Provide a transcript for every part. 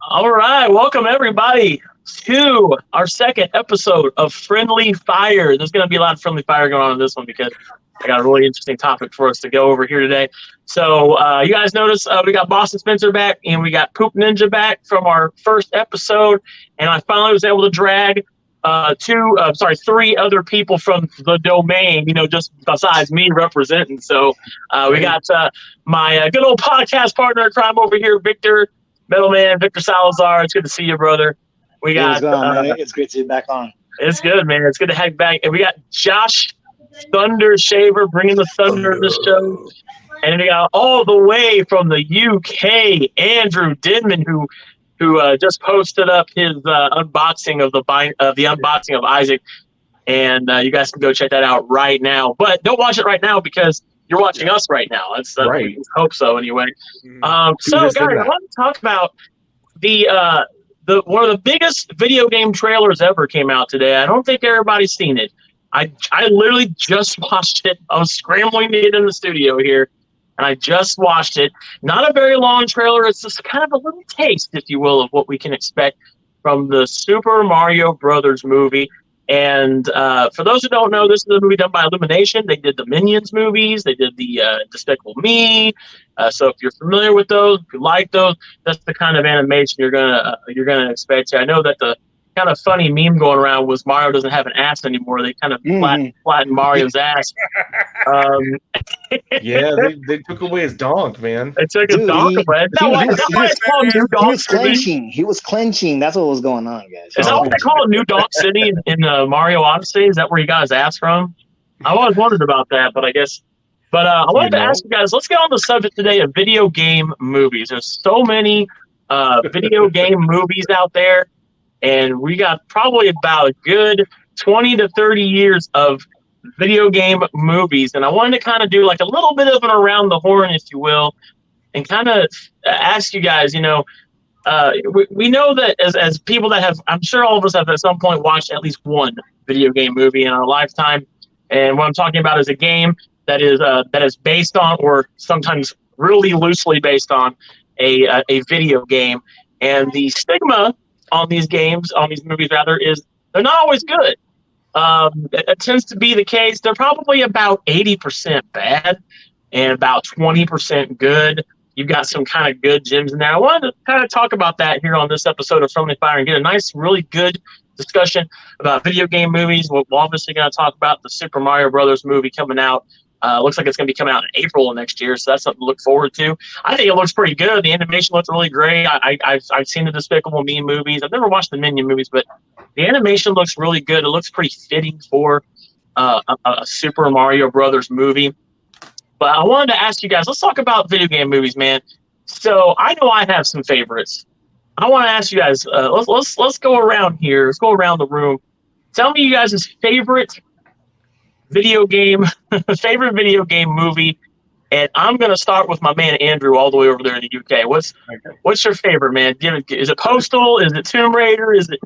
All right, welcome everybody to our second episode of Friendly Fire. There's going to be a lot of friendly fire going on in this one because I got a really interesting topic for us to go over here today. So you guys notice we got Boston Spencer back and we got Poop Ninja back from our first episode, and I finally was able to drag three other people from the domain, just besides me representing. So we got my good old podcast partner in crime over here, Victor Salazar. It's good to see you, brother. We got it's great to be back on. It's good, man. It's good to have you back. And we got Josh Thunder Shaver bringing the thunder of the show. And then we got all the way from the UK, Andrew Denman, who just posted up his unboxing of the unboxing of Isaac, and you guys can go check that out right now. But don't watch it right now because you're watching us right now. That's right. We hope so, anyway. So, guys, I want to talk about the one of the biggest video game trailers ever came out today. I don't think everybody's seen it. I literally just watched it. I was scrambling to get in the studio here, and I just watched it. Not a very long trailer. It's just kind of a little taste, if you will, of what we can expect from the Super Mario Brothers movie. And for those who don't know, this is a movie done by Illumination. They did the Minions movies. They did the Despicable Me. So if you're familiar with those, if you like those, that's the kind of animation you're gonna expect. I know that the kind of funny meme going around was Mario doesn't have an ass anymore. They kind of flattened Mario's ass. Yeah, they took away his donk, man. They took his donk away. He was clenching. That's what was going on, guys. Is that what they call New Donk City in Mario Odyssey? Is that where he got his ass from? I always wondered about that, but I guess. But I wanted to ask you guys, let's get on the subject today of video game movies. There's so many video game movies out there. And we got probably about a good 20 to 30 years of video game movies. And I wanted to kind of do like a little bit of an around the horn, if you will, and kind of ask you guys, we know that as people that have, I'm sure all of us have at some point watched at least one video game movie in our lifetime. And what I'm talking about is a game that is based on, or sometimes really loosely based on, a video game. And the stigma on these movies is they're not always good. It tends to be the case. They're probably about 80% bad and about 20% good. You've got some kind of good gems in there. I wanted to kind of talk about that here on this episode of Friendly Fire and get a nice, really good discussion about video game movies. We're obviously going to talk about the Super Mario Brothers movie coming out. Looks like it's going to be coming out in April of next year, so that's something to look forward to. I think it looks pretty good. The animation looks really great. I've seen the Despicable Me movies. I've never watched the Minion movies, but the animation looks really good. It looks pretty fitting for a Super Mario Brothers movie. But I wanted to ask you guys, let's talk about video game movies, man. So I know I have some favorites. I want to ask you guys, let's go around here. Let's go around the room. Tell me you guys' favorite video game movie, and I'm gonna start with my man Andrew all the way over there in the UK. What's your favorite, man? Is it Postal? Is it Tomb Raider? Is it?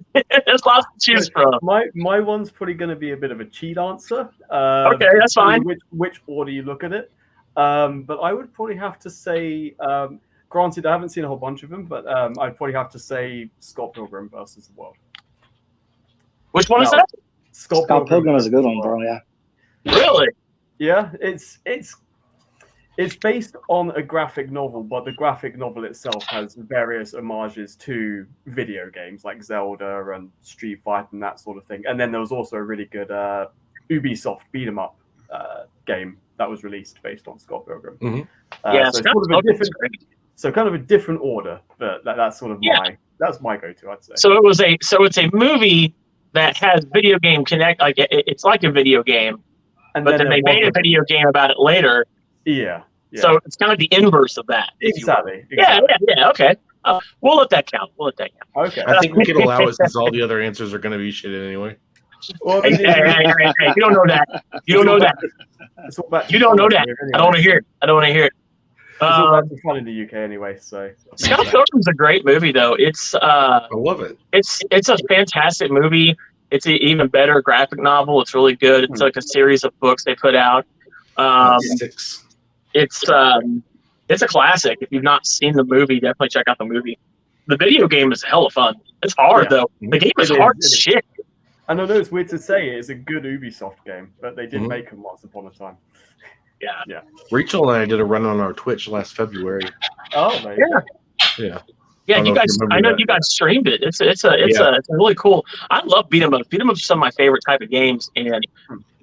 There's lots to choose from. My one's probably going to be a bit of a cheat answer. Okay, that's fine. Which order you look at it, but I would probably have to say. Granted, I haven't seen a whole bunch of them, but I'd probably have to say Scott Pilgrim versus the World. Which one is that? Scott Pilgrim is a good one, bro. Yeah. Really? Yeah, it's based on a graphic novel, but the graphic novel itself has various homages to video games like Zelda and Street Fighter and that sort of thing. And then there was also a really good Ubisoft beat 'em up game that was released based on Scott Pilgrim. Yeah, so kind of a different order, but that's sort of my go-to, I'd say. So it's a movie that has video game connect, like it's like a video game. But then they made a video game about it later. Yeah. So it's kind of the inverse of that. Exactly. Yeah. Okay. We'll let that count. Okay. I think we can allow it since all the other answers are going to be shit anyway. Well, hey, you don't know that. You don't know that. You don't know that. I don't want to hear it. It's all about fun in the UK anyway. So Scott Pilgrim's a great movie, though. I love it. It's a fantastic movie. It's an even better graphic novel. It's really good. It's like a series of books they put out. It's a classic. If you've not seen the movie, definitely check out the movie. the video game is hella fun. It's hard though. The game is hard as shit. And I know it's weird to say it's a good Ubisoft game, but they did make them once upon a time. Yeah. Rachel and I did a run on our Twitch last February. Oh, Yeah. Yeah, you guys. I know you guys streamed it. It's a really cool. I love beat 'em ups. Beat 'em ups are some of my favorite type of games, and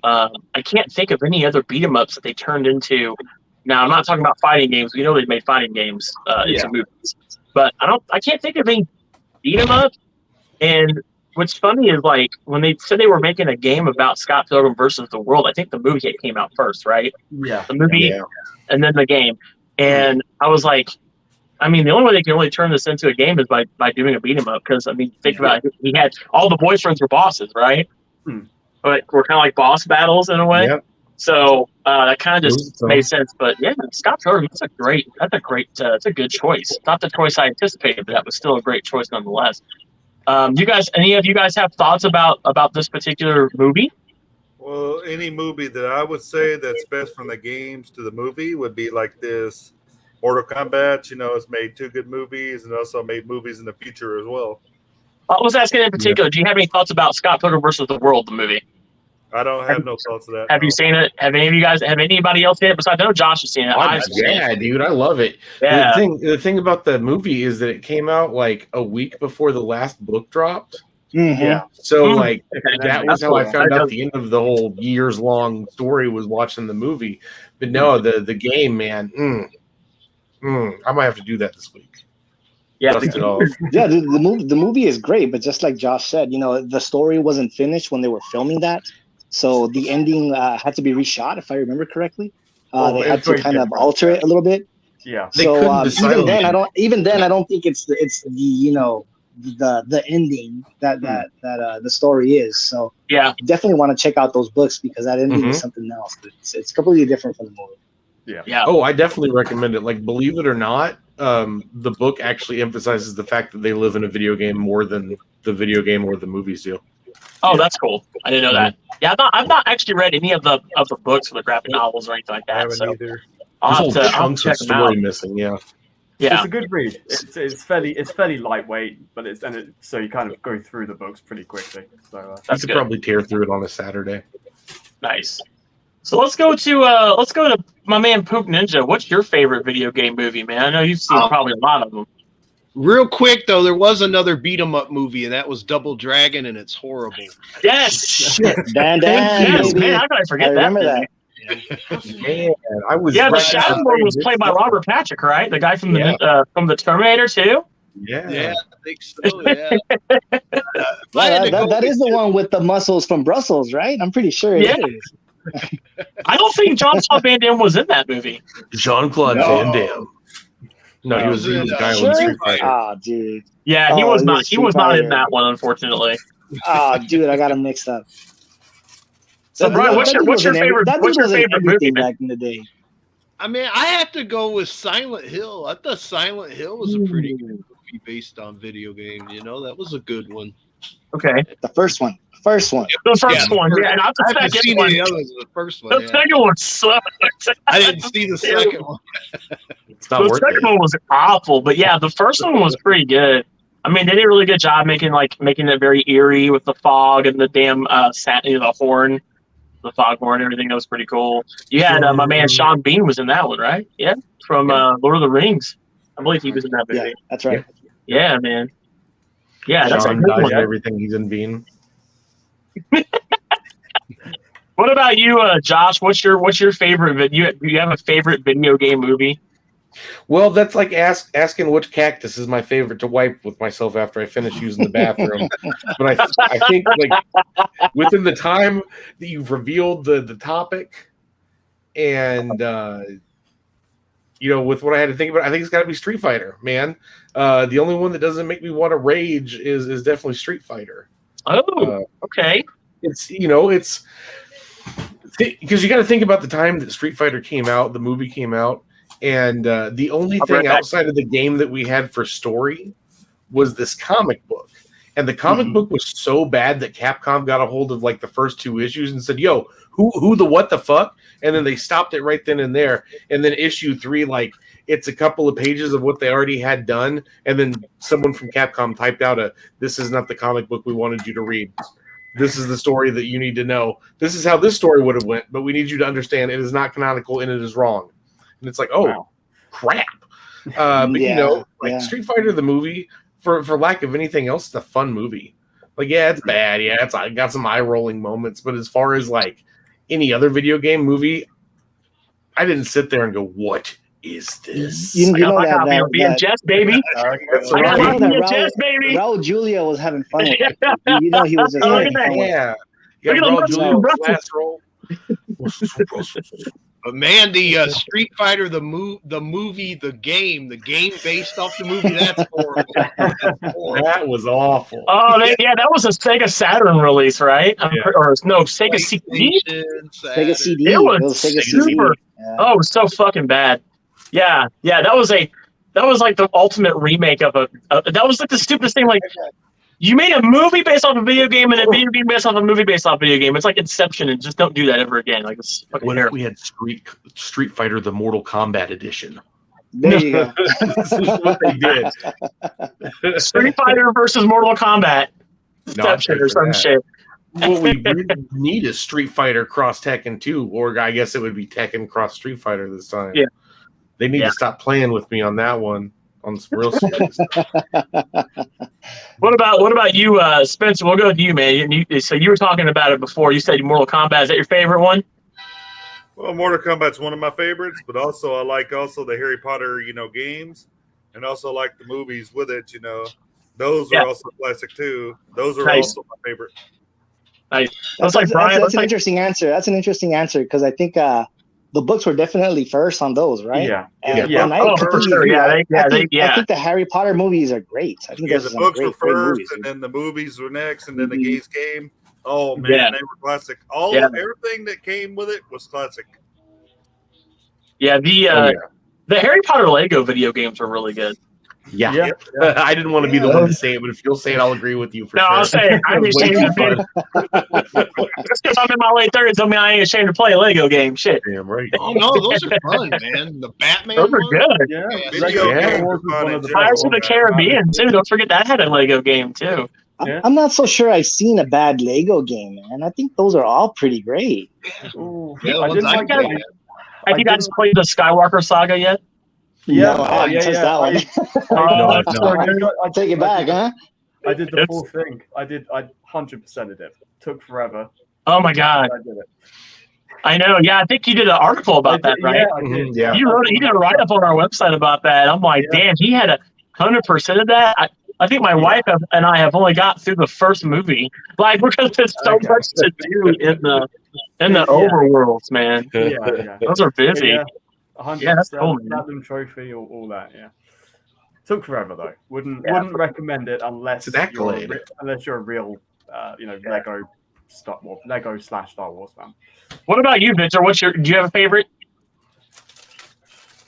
I can't think of any other beat 'em ups that they turned into. Now, I'm not talking about fighting games. We know they've made fighting games into movies, but I can't think of any beat 'em up. And what's funny is like when they said they were making a game about Scott Pilgrim versus the World. I think the movie came out first, right? Yeah. The movie, and then the game. And I was like, I mean, the only way they can really turn this into a game is by doing a beat 'em up. Because I mean, think about it. He had all the boyfriends were bosses, right? But we're kind of like boss battles in a way. Yep. So that kind of just made sense. But yeah, Scott Pilgrim, that's a good choice. Not the choice I anticipated, but that was still a great choice nonetheless. Any of you guys have thoughts about this particular movie? Well, any movie that I would say that's best from the games to the movie would be like this. Mortal Kombat, it's made 2 good movies and also made movies in the future as well. I was asking in particular, do you have any thoughts about Scott Pilgrim versus the World, the movie? I don't have no thoughts of that. Have you seen it? Have anybody else seen it? Besides, I know Josh has seen it. Dude, I love it. Yeah. The thing about the movie is that it came out like a week before the last book dropped. Mm-hmm. Yeah. So that was how I found out the end of the whole years-long story was watching the movie. But no, the game, man. I might have to do that this week. Yeah, the movie is great, but just like Josh said, the story wasn't finished when they were filming that, so the ending had to be reshot, if I remember correctly. They had to kind of alter it a little bit. Yeah. So even then, I don't think it's the the ending that the story is. So yeah, definitely want to check out those books because that ending is something else. It's completely different from the movie. Yeah. Oh, I definitely recommend it. Like, believe it or not, the book actually emphasizes the fact that they live in a video game more than the video game or the movies do. Oh, that's cool. I didn't know that. Yeah, I've not actually read any of the books or the graphic novels or anything like that. I haven't either. I'll have to check them out. Missing, yeah. It's a good read. It's fairly lightweight, but so you kind of go through the books pretty quickly. So you could probably tear through it on a Saturday. Nice. So let's go to my man Poop Ninja. What's your favorite video game movie, man? I know you've seen probably a lot of them. Real quick though, there was another beat 'em up movie, and that was Double Dragon, and it's horrible. Yes, Dan, yes, man. How could I forget that? Remember that? Man, I was. Yeah, the Shadow Lord was played by Robert Patrick, right? The guy from the Terminator 2. Yeah, I think so. Yeah. That is the one with the muscles from Brussels, right? I'm pretty sure it is. I don't think Jean-Claude Van Damme was in that movie. Jean-Claude Van Damme. No, he was the guy on Street Fighter. Oh, dude. Yeah, he was not. He was not in that one, unfortunately. Oh, dude, I got him mixed up. So, Brian, what's your favorite movie back in the day? I mean, I have to go with Silent Hill. I thought Silent Hill was a pretty good movie based on video game. That was a good one. Okay. The first one. The first one, yeah. Not the second one. The first one. The second one sucked. I didn't see the second one. The second one was awful, but yeah, the first one was pretty good. I mean, they did a really good job making it very eerie with the fog and the damn the horn, the foghorn, everything. That was pretty cool. You had my man Sean Bean was in that one, right? Yeah, from Lord of the Rings. I believe he was in that movie. Yeah, that's right. Yeah, man. Yeah, that's Sean a good dies one. everything he's in Bean. What about you, Josh? What's your favorite? Do you have a favorite video game movie? Well, that's like asking which cactus is my favorite to wipe with myself after I finish using the bathroom. But I think like within the time that you've revealed the topic, and with what I had to think about, I think it's got to be Street Fighter, man. The only one that doesn't make me want to rage is definitely Street Fighter. Oh, okay. It's because you got to think about the time that Street Fighter came out, the movie came out, and the only thing outside of the game that we had for story was this comic book. And the comic book was so bad that Capcom got a hold of like the first 2 issues and said, "Yo, who the what the fuck?" And then they stopped it right then and there. And then issue 3, like it's a couple of pages of what they already had done, and then someone from Capcom typed out "This is not the comic book we wanted you to read. This is the story that you need to know. This is how this story would have went, but we need you to understand it is not canonical and it is wrong." And it's like, oh, crap. But Street Fighter the movie, for lack of anything else, it's a fun movie. Like, yeah, it's bad. Yeah, it's got some eye-rolling moments. But as far as like any other video game movie, I didn't sit there and go, "What is this?" You know that VHS, baby. I got my VHS, baby. Raul Julia was having fun with it. You know he was just having fun with it. Yeah. Look at Raul the Julia's Russian. last role. But man, the Street Fighter, the movie, the game based off the movie, that's horrible. That was awful. Oh, that was a Sega Saturn release, right? Or no, Sega CD. Sega CD. It was Sega super. Yeah. Oh, it was so fucking bad. Yeah. That was like the ultimate remake of that was like the stupidest thing. Like, you made a movie based off a video game and a video game based off a movie based off a video game. It's like Inception, and just don't do that ever again. Like, it's fucking What if terrible. we had Street Fighter, the Mortal Kombat edition? There you go. This is what they did. Street Fighter versus Mortal Kombat. Inception or some shit. What we really need is Street Fighter cross Tekken 2, or I guess it would be Tekken cross Street Fighter this time. Yeah. They need to stop playing with me on that one. On some real serious stuff. What about you, Spencer? We'll go with you, man. So you were talking about it before. You said Mortal Kombat. Is that your favorite one? Well, Mortal Kombat's one of my favorites, but also I like the Harry Potter, games, and also like the movies with it. Those are also classic too. Those are also my favorite. Nice. That's an interesting answer. That's an interesting answer because I think the books were definitely first on those, right? Yeah. And I think the Harry Potter movies are great. I think the books were first, and then the movies were next, and then the games came. Oh man, they were classic. Everything that came with it was classic. Yeah, the Harry Potter Lego video games were really good. Yeah. I didn't want to be the one to say it, but if you'll say it, I'll agree with you for sure. I'll say it. I'm ashamed to just because I'm in my late 30s, don't mean I ain't ashamed to play a Lego game. Shit. Damn right. Oh no, those are fun, man. The Batman. Those are good. Pirates of the Caribbean too. Don't forget that had a Lego game too. I'm not so sure I've seen a bad Lego game, man. I think those are all pretty great. Have you guys played the Skywalker Saga yet? Yeah, no, I haven't touched that one. I'll take it back, huh? I did the full thing. I 100% of it. Took forever. Oh my god! I did it. I know. Yeah, I think you did an article about that, right? Yeah, I did. Yeah. You did a write up on our website about that. I'm like, damn, he had 100% of that. I think my wife and I have only got through the first movie, like because there's so much to do in the overworlds, man. Those are busy. Yeah. 100%, that's cool, man. Platinum trophy, all that. Yeah, took forever though. Wouldn't recommend it unless you're a real, Lego Star Wars fan. What about you, Victor? Do you have a favorite?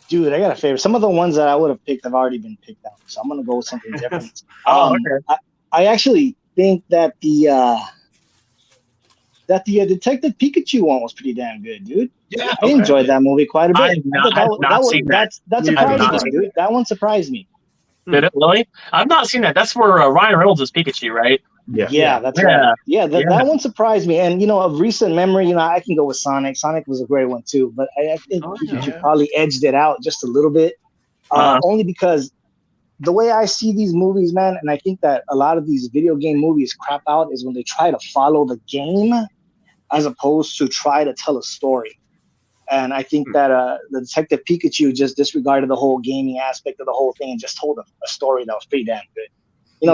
Dude, I got a favorite. Some of the ones that I would have picked have already been picked out, so I'm gonna go with something different. Okay. I actually think that the Detective Pikachu one was pretty damn good, dude. Yeah, I enjoyed that movie quite a bit. I have not seen that. That surprised me, dude. That one surprised me. Did it really? I've not seen that. That's where Ryan Reynolds is Pikachu, right? Yeah, that's right. Yeah, that one surprised me. And of recent memory, I can go with Sonic. Sonic was a great one too, but I think Pikachu probably edged it out just a little bit, only because the way I see these movies, man, and I think that a lot of these video game movies crap out is when they try to follow the game as opposed to try to tell a story. And I think that the Detective Pikachu just disregarded the whole gaming aspect of the whole thing and just told a story that was pretty damn good.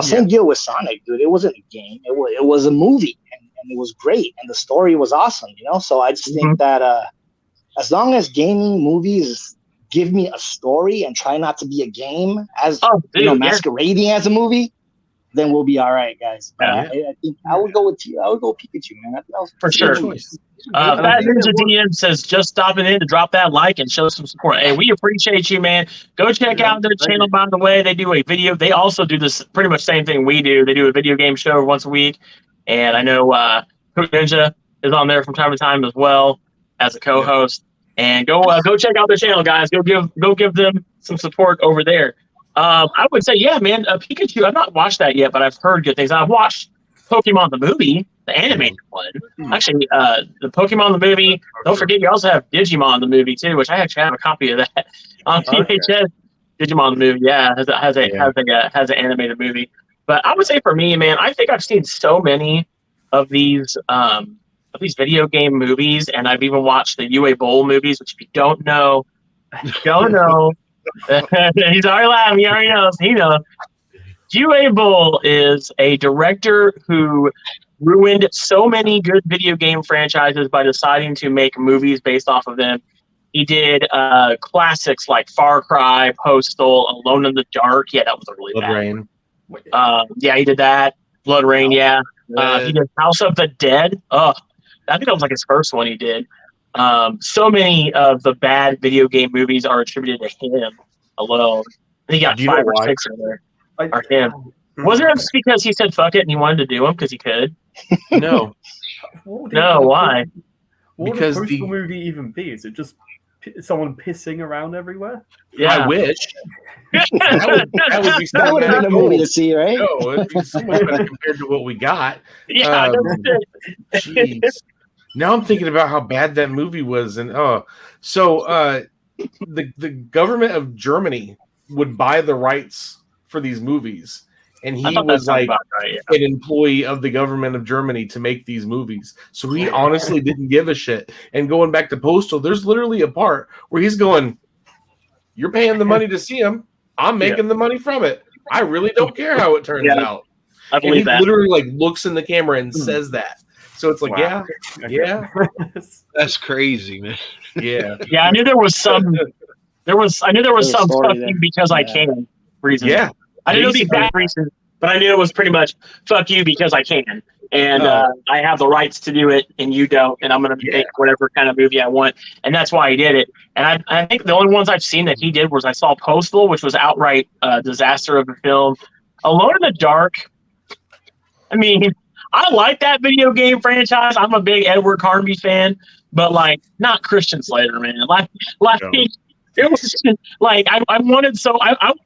Same deal with Sonic, dude. It wasn't a game. It was a movie, and it was great, and the story was awesome. So I just think that as long as gaming movies give me a story and try not to be a game masquerading as a movie, then we'll be all right, guys. Yeah. I think I would go with you. I would go Pikachu, man. I think that was For a sure. good choice. Fat Ninja DM says just stopping in to drop that like and show some support. Hey, we appreciate you, man. Go check out their channel, by the way. They do a video. They also do this pretty much same thing we do. They do a video game show once a week. And I know Cook Ninja is on there from time to time as well as a co-host. And go check out their channel, guys. Go give them some support over there. I would say, yeah, man, Pikachu. I've not watched that yet, but I've heard good things. I've watched Pokemon the movie, the animated one. Actually, the Pokemon the movie. Don't forget, you also have Digimon the movie too, which I actually have a copy of that on VHS. Digimon the movie, yeah, has an animated movie. But I would say for me, man, I think I've seen so many of these video game movies, and I've even watched the UA Bowl movies, which if you don't know. He's already laughing. He already knows. He knows. UA Bowl is a director who ruined so many good video game franchises by deciding to make movies based off of them. He did classics like Far Cry, Postal, Alone in the Dark. Yeah, that was a really Blood bad Rain. Yeah, he did that. Blood Rain, yeah. He did House of the Dead. Oh, I think that was like his first one he did. So many of the bad video game movies are attributed to him alone. I think he got 5 or 6 in there. Are him. Wasn't it just because he said fuck it and he wanted to do them because he could? No. No, why? What Because would a the Postal movie even be? Is it just someone pissing around everywhere? Yeah. I wish. that would be That would have been a movie to see, right? No, it'd be so much better compared to what we got. Yeah, Jeez. Now I'm thinking about how bad that movie was, and the government of Germany would buy the rights for these movies, and he was like an employee of the government of Germany to make these movies. So he honestly didn't give a shit. And going back to Postal, there's literally a part where he's going, "You're paying the money to see him. I'm making the money from it. I really don't care how it turns out." I believe and he literally like looks in the camera and says that. So it's like, yeah, That's crazy, man. yeah. I knew there was some. I knew there was some story fuck there. you because I can reason. Yeah. I didn't know the exact reason, but I knew it was pretty much fuck you because I can, and I have the rights to do it, and you don't, and I'm gonna make whatever kind of movie I want, and that's why he did it. And I think the only ones I've seen that he did was I saw Postal, which was outright disaster of a film. Alone in the Dark. I mean, I like that video game franchise. I'm a big Edward Carnby fan, but like not Christian Slater, man. It was just, like I wanted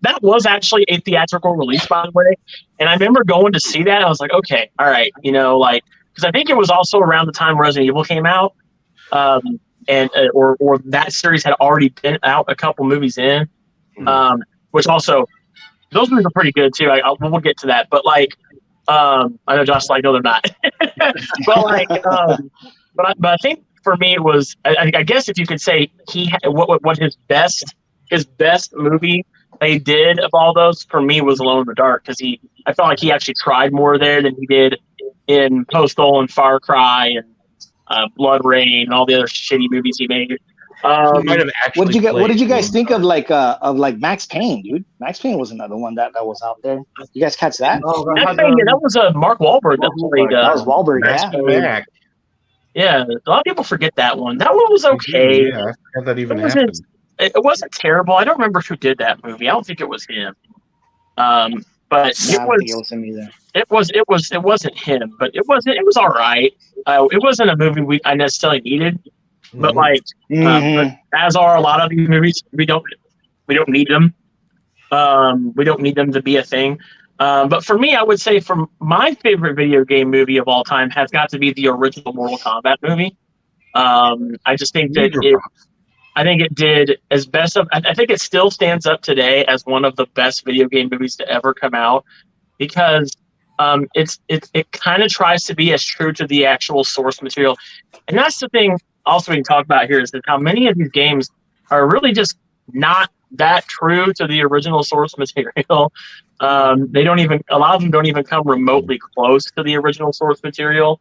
that was actually a theatrical release, by the way. And I remember going to see that. I was like, okay, all right, because I think it was also around the time Resident Evil came out, and or that series had already been out a couple movies in, which also those movies are pretty good too. We'll get to that, but like. I know Josh like, no, they're not. but like, but I think for me it was. I guess if you could say what his best movie they did of all those for me was Alone in the Dark because I felt like he actually tried more there than he did in Postal and Far Cry and Blood Rain and all the other shitty movies he made. What did you guys think of like Max Payne, dude? Max Payne was another one that was out there. You guys catch that? That was Mark Wahlberg. That was Wahlberg. Yeah. Yeah, a lot of people forget that one. That one was okay. Yeah, how that even happened. It wasn't terrible. I don't remember who did that movie. I don't think it was him. But it wasn't either. It wasn't him, but it was all right. It wasn't a movie I necessarily needed. But but as are a lot of these movies, we don't need them. We don't need them to be a thing. But for me, I would say my favorite video game movie of all time has got to be the original Mortal Kombat movie. I just think that it did as best of. I think it still stands up today as one of the best video game movies to ever come out because it kind of tries to be as true to the actual source material, and that's the thing. Also, we can talk about here is that how many of these games are really just not that true to the original source material. They don't even, a lot of them don't even come remotely close to the original source material.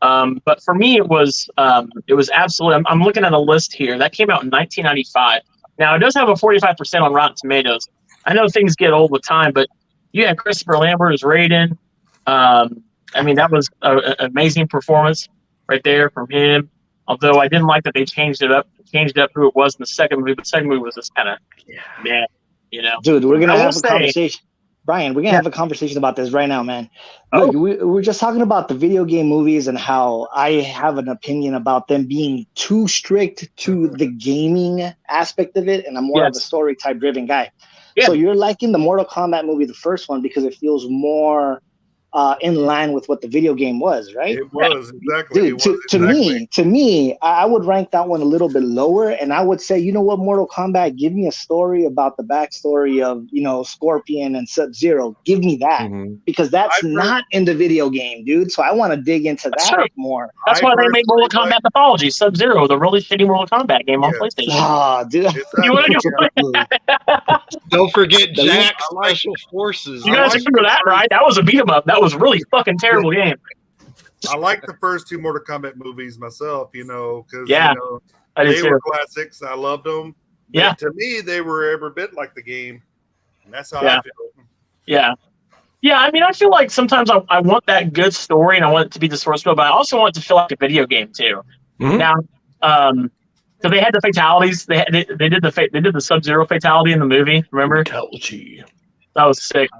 But for me, it was absolutely. I'm looking at a list here that came out in 1995. Now it does have a 45% on Rotten Tomatoes. I know things get old with time, but You had Christopher Lambert as Raiden. I mean, that was an amazing performance right there from him. Although I didn't like that they changed up who it was in the second movie. The second movie was just kind of, man, you know. Dude, we're gonna have a conversation. Brian, we're gonna have a conversation about this right now, man. Look, we're just talking about the video game movies and how I have an opinion about them being too strict to the gaming aspect of it, and I'm more of a story type driven guy. Yeah. So you're liking the Mortal Kombat movie, the first one, because it feels more in line with what the video game was, right? It was exactly. Dude, to me, I would rank that one a little bit lower, and I would say, you know what, Mortal Kombat, give me a story about the backstory of, you know, Scorpion and Sub-Zero. Give me that, because that's not in the video game, dude. So I want to dig into that more. That's why they made Mortal Kombat Mythology, Sub-Zero, the really shitty Mortal Kombat game on PlayStation. Oh, dude. Don't forget Jack's Special Forces. You guys remember that, right? That was a beat 'em up. That was really fucking terrible game. I like the first two Mortal Kombat movies myself, you know, because you know, they were classics. I loved them. Yeah. But to me, they were every bit like the game. And that's how I feel. Yeah. Yeah, I mean, I feel like sometimes I want that good story and I want it to be the source code, but I also want it to feel like a video game too. Now, so they had the fatalities. They did the Sub-Zero fatality in the movie. Remember? Fatality. That was sick.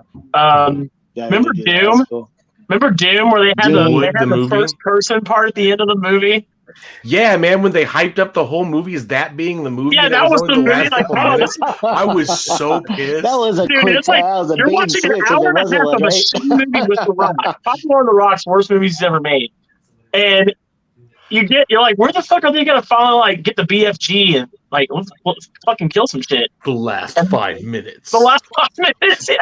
Remember Doom? Cool. Remember Doom, where they had the first person part at the end of the movie? Yeah, man. When they hyped up the whole movie, is that being the movie? Yeah, that was the movie. Like, I was so pissed. That was a dude. It's like you're watching an hour and a half of a shitty movie with The Rock. Probably one of The Rock's worst movies he's ever made, and you're like, where the fuck are they gonna finally like get the BFG and like let's fucking kill some shit? The last 5 minutes. The last 5 minutes. Yeah.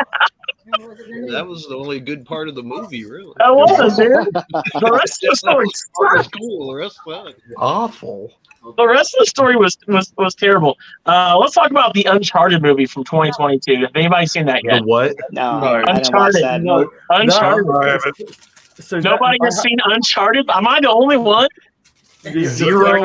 That was the only good part of the movie, really. That was, dude. The rest of the story was cool. The rest was awful. The rest of the story was terrible. Let's talk about the Uncharted movie from 2022. Have anybody seen that yet? The what? No, Uncharted. Uncharted. No, so nobody has seen Uncharted. Am I the only one? Zero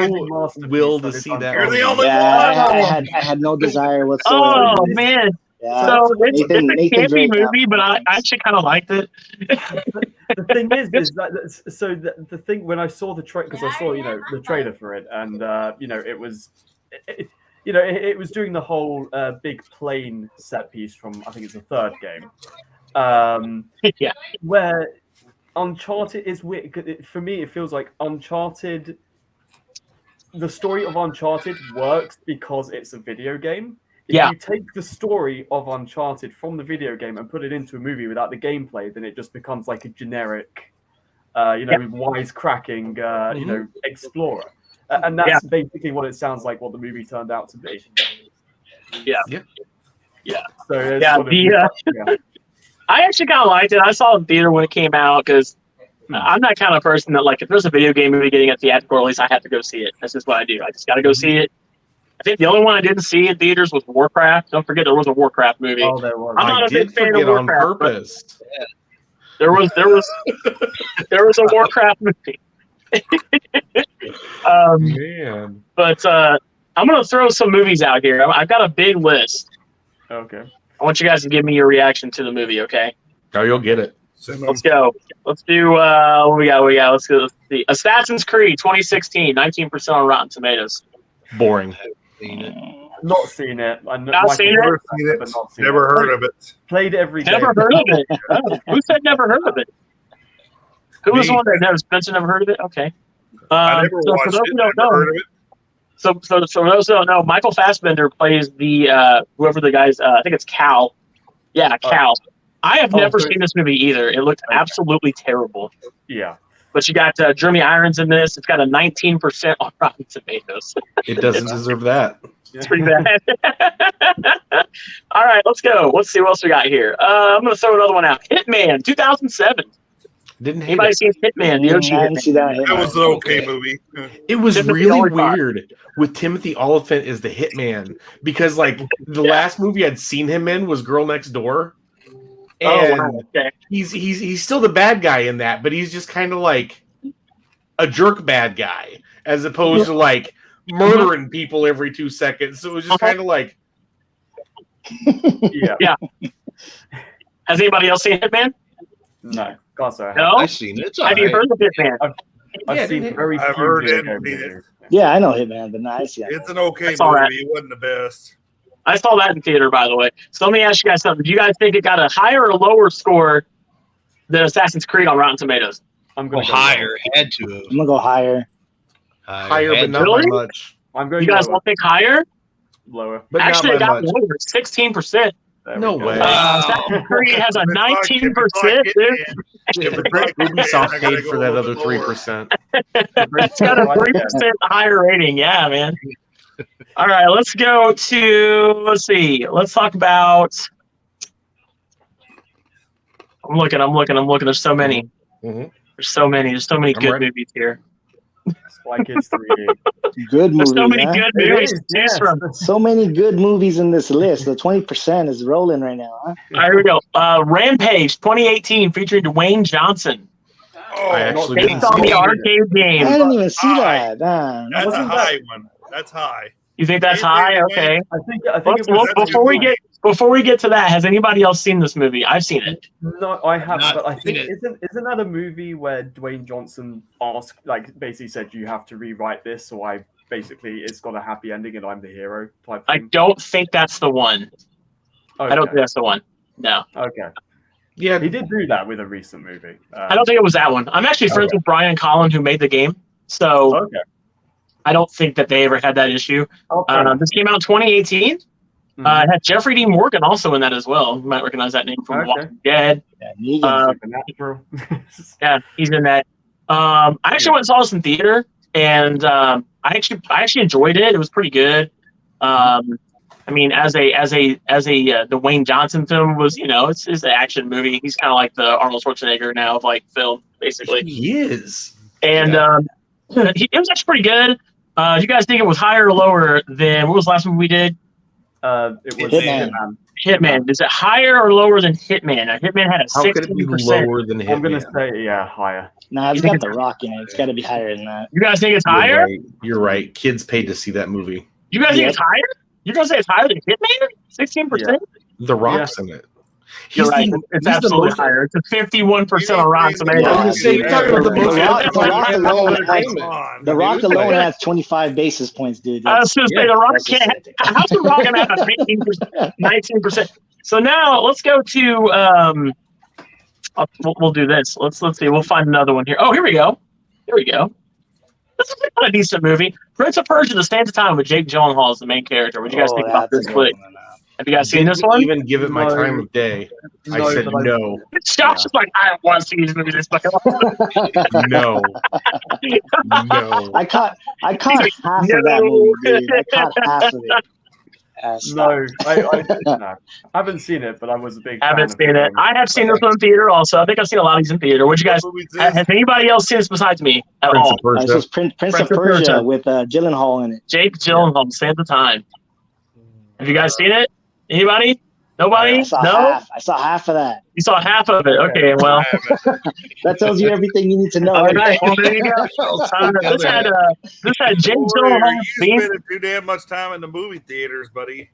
will to see that. You're the only one. I had no desire whatsoever. Oh man. Yeah. So it's a campy movie, but I actually kind of liked it. The thing is that so the thing when I saw the trailer, because I saw the trailer for it, and it was it was doing the whole big plane set piece from, I think it's the third game, where Uncharted is weird. For me, it feels like Uncharted. The story of Uncharted works because it's a video game. If you take the story of Uncharted from the video game and put it into a movie without the gameplay, then it just becomes like a generic, wisecracking, explorer. And that's basically what it sounds like, what the movie turned out to be. Yeah. So I actually kind of liked it. I saw it in theater when it came out because I'm that kind of person that, like, if there's a video game movie getting a theatrical release, I have to go see it. That's just what I do. I just got to go see it. I think the only one I didn't see in theaters was Warcraft. Don't forget there was a Warcraft movie. Oh, there was. I'm not a big fan of Warcraft. On purpose. There was a Warcraft movie. Man. But I'm gonna throw some movies out here. I've got a big list. Okay. I want you guys to give me your reaction to the movie. Okay. Oh, you'll get it. Let's go. Let's do what we got. Let's go. Let's see. Assassin's Creed 2016, 19% on Rotten Tomatoes. Boring. Not seen it. Not seen it? Never heard of it. Played every game. Never heard of it. Oh, who said never heard of it? Who was the one that never? Spencer never heard of it? Okay. I never watched it. Never heard of it. So for those who don't know, Michael Fassbender plays the whoever the guy's. I think it's Cal. Yeah, Cal. I have never seen this movie either. It looked absolutely terrible. Yeah. But you got Jeremy Irons in this. It's got a 19% on Rotten Tomatoes. It doesn't deserve that. It's pretty bad. All right, let's go. Let's see what else we got here. I'm going to throw another one out. Hitman, 2007. Didn't hate Anybody it. seen Hitman? The OG Hitman? That was an okay movie. It was Timothy really Olyphant. weird with Timothy Olyphant as the hitman because, like, the last movie I'd seen him in was Girl Next Door, and he's still the bad guy in that, but he's just kind of like a jerk bad guy as opposed to like murdering people every 2 seconds. So it was just kind of like, yeah. Has anybody else seen Hitman? No, God, sorry. No. I've seen it. It's all Have you right. heard of Hitman? I've seen very few I've heard video it. game reviews. Yeah, I know Hitman, but I see that. It's an okay I saw that. movie. It wasn't the best. I saw that in theater, by the way. So let me ask you guys something. Do you guys think it got a higher or lower score than Assassin's Creed on Rotten Tomatoes? I'm Go going higher. Had to. I'm gonna go higher. Higher, but Had not Really? by much. I'm going You guys lower. don't think higher? Lower. But Actually, it not by got much. lower, 16%. There No we go. way. Assassin's Creed has a If it's like 19%, dude. Hitman, if it's like Ubisoft Hitman, I gotta paid go for a that little other bit lower. 3%. It's got a 3% higher rating. Yeah, man. All right, let's go to, let's see. Let's talk about, I'm looking. There's so many. Mhm. There's so many I'm good ready. movies here. Spy Kids 3D. Good There's movies. so many huh? good It movies is, to choose yes. from. So many good movies in this list. The 20% is rolling right now. Huh? All right, here we go. Rampage 2018 featuring Dwayne Johnson. Oh, I actually Based didn't on see the it. arcade I game. didn't even see High. that. Nah. that's a Wasn't that- high one. That's high. You think that's high? Okay. I think it Let's, was. that's before we good. before we get to that, has anybody else seen this movie? I've seen it. No, I have, Not but I seen think it. isn't that a movie where Dwayne Johnson asked, like, basically said you have to rewrite this, so I basically it's got a happy ending and I'm the hero type I thing. don't think that's the one. Okay. I don't think that's the one. No, Okay, Yeah, he did do that with a recent movie. I don't think it was that one. I'm actually friends with Brian and Colin, who made the game, so Okay. I don't think that they ever had that issue. Okay. This came out in 2018. Mhm. It had Jeffrey D. Morgan also in that as well. You might recognize that name from Okay. Walking Dead. Yeah, Negan. Supernatural. Yeah, he's in that. I actually went and saw this in theater, and I actually enjoyed it. It was pretty good. I mean, as a the Wayne Johnson film was, it's an action movie. He's kind of like the Arnold Schwarzenegger now of like film, basically. he is. And it was actually pretty good. Do you guys think it was higher or lower than what was the last movie we did? It was Hitman. Hitman. Is it higher or lower than Hitman? Hitman had a How could it be 16%. lower than I'm gonna Hitman? say higher. Nah, it's You think got The Rock in it. It's got to be higher than that. You guys think it's You're higher? right. You're right. Kids paid to see that movie. You guys think Yep. it's higher? You're gonna say it's higher than Hitman? 16%? The Rock's in it. You're right. the- It's he's the absolutely most- higher. It's a 51% on Rotten I was Tomatoes. gonna say, you're talking about the most. The Rock alone Come has on, The Rock dude. alone has 25 basis points, dude. I was going to say, Yeah, The Rock that's just can't. it. How's The Rock going to have a 19%? So now let's go to. We'll do this. Let's see. We'll find another one here. Oh, here we go. This is a decent movie. Prince of Persia: The Sands of Time with Jake Gyllenhaal as the main character. What do you guys think about this flick? Have you guys seen this one? Even give it my No. time of day. I No, said but no, Josh is like, I don't want to see these movies. This fucking no, no. I caught half like, of that movie, dude. I caught half of it. No, I haven't seen it, but I was a big. haven't fan seen of it. I have seen this one in theater also. I think I've seen a lot of these in theater. What you guys? What movie is this? Has anybody else seen this besides me at Prince all? of Persia. This was Prince of Persia with Gyllenhaal in it. Jake Gyllenhaal, Sands of Time. Have you guys seen it? Anybody? Nobody? I saw No? half. I saw half of that. You saw half of it. Okay, well. That tells you everything you need to know. All right, well, there you go. This had Jake Warrior, Gyllenhaal. you spending too damn much time in the movie theaters, buddy.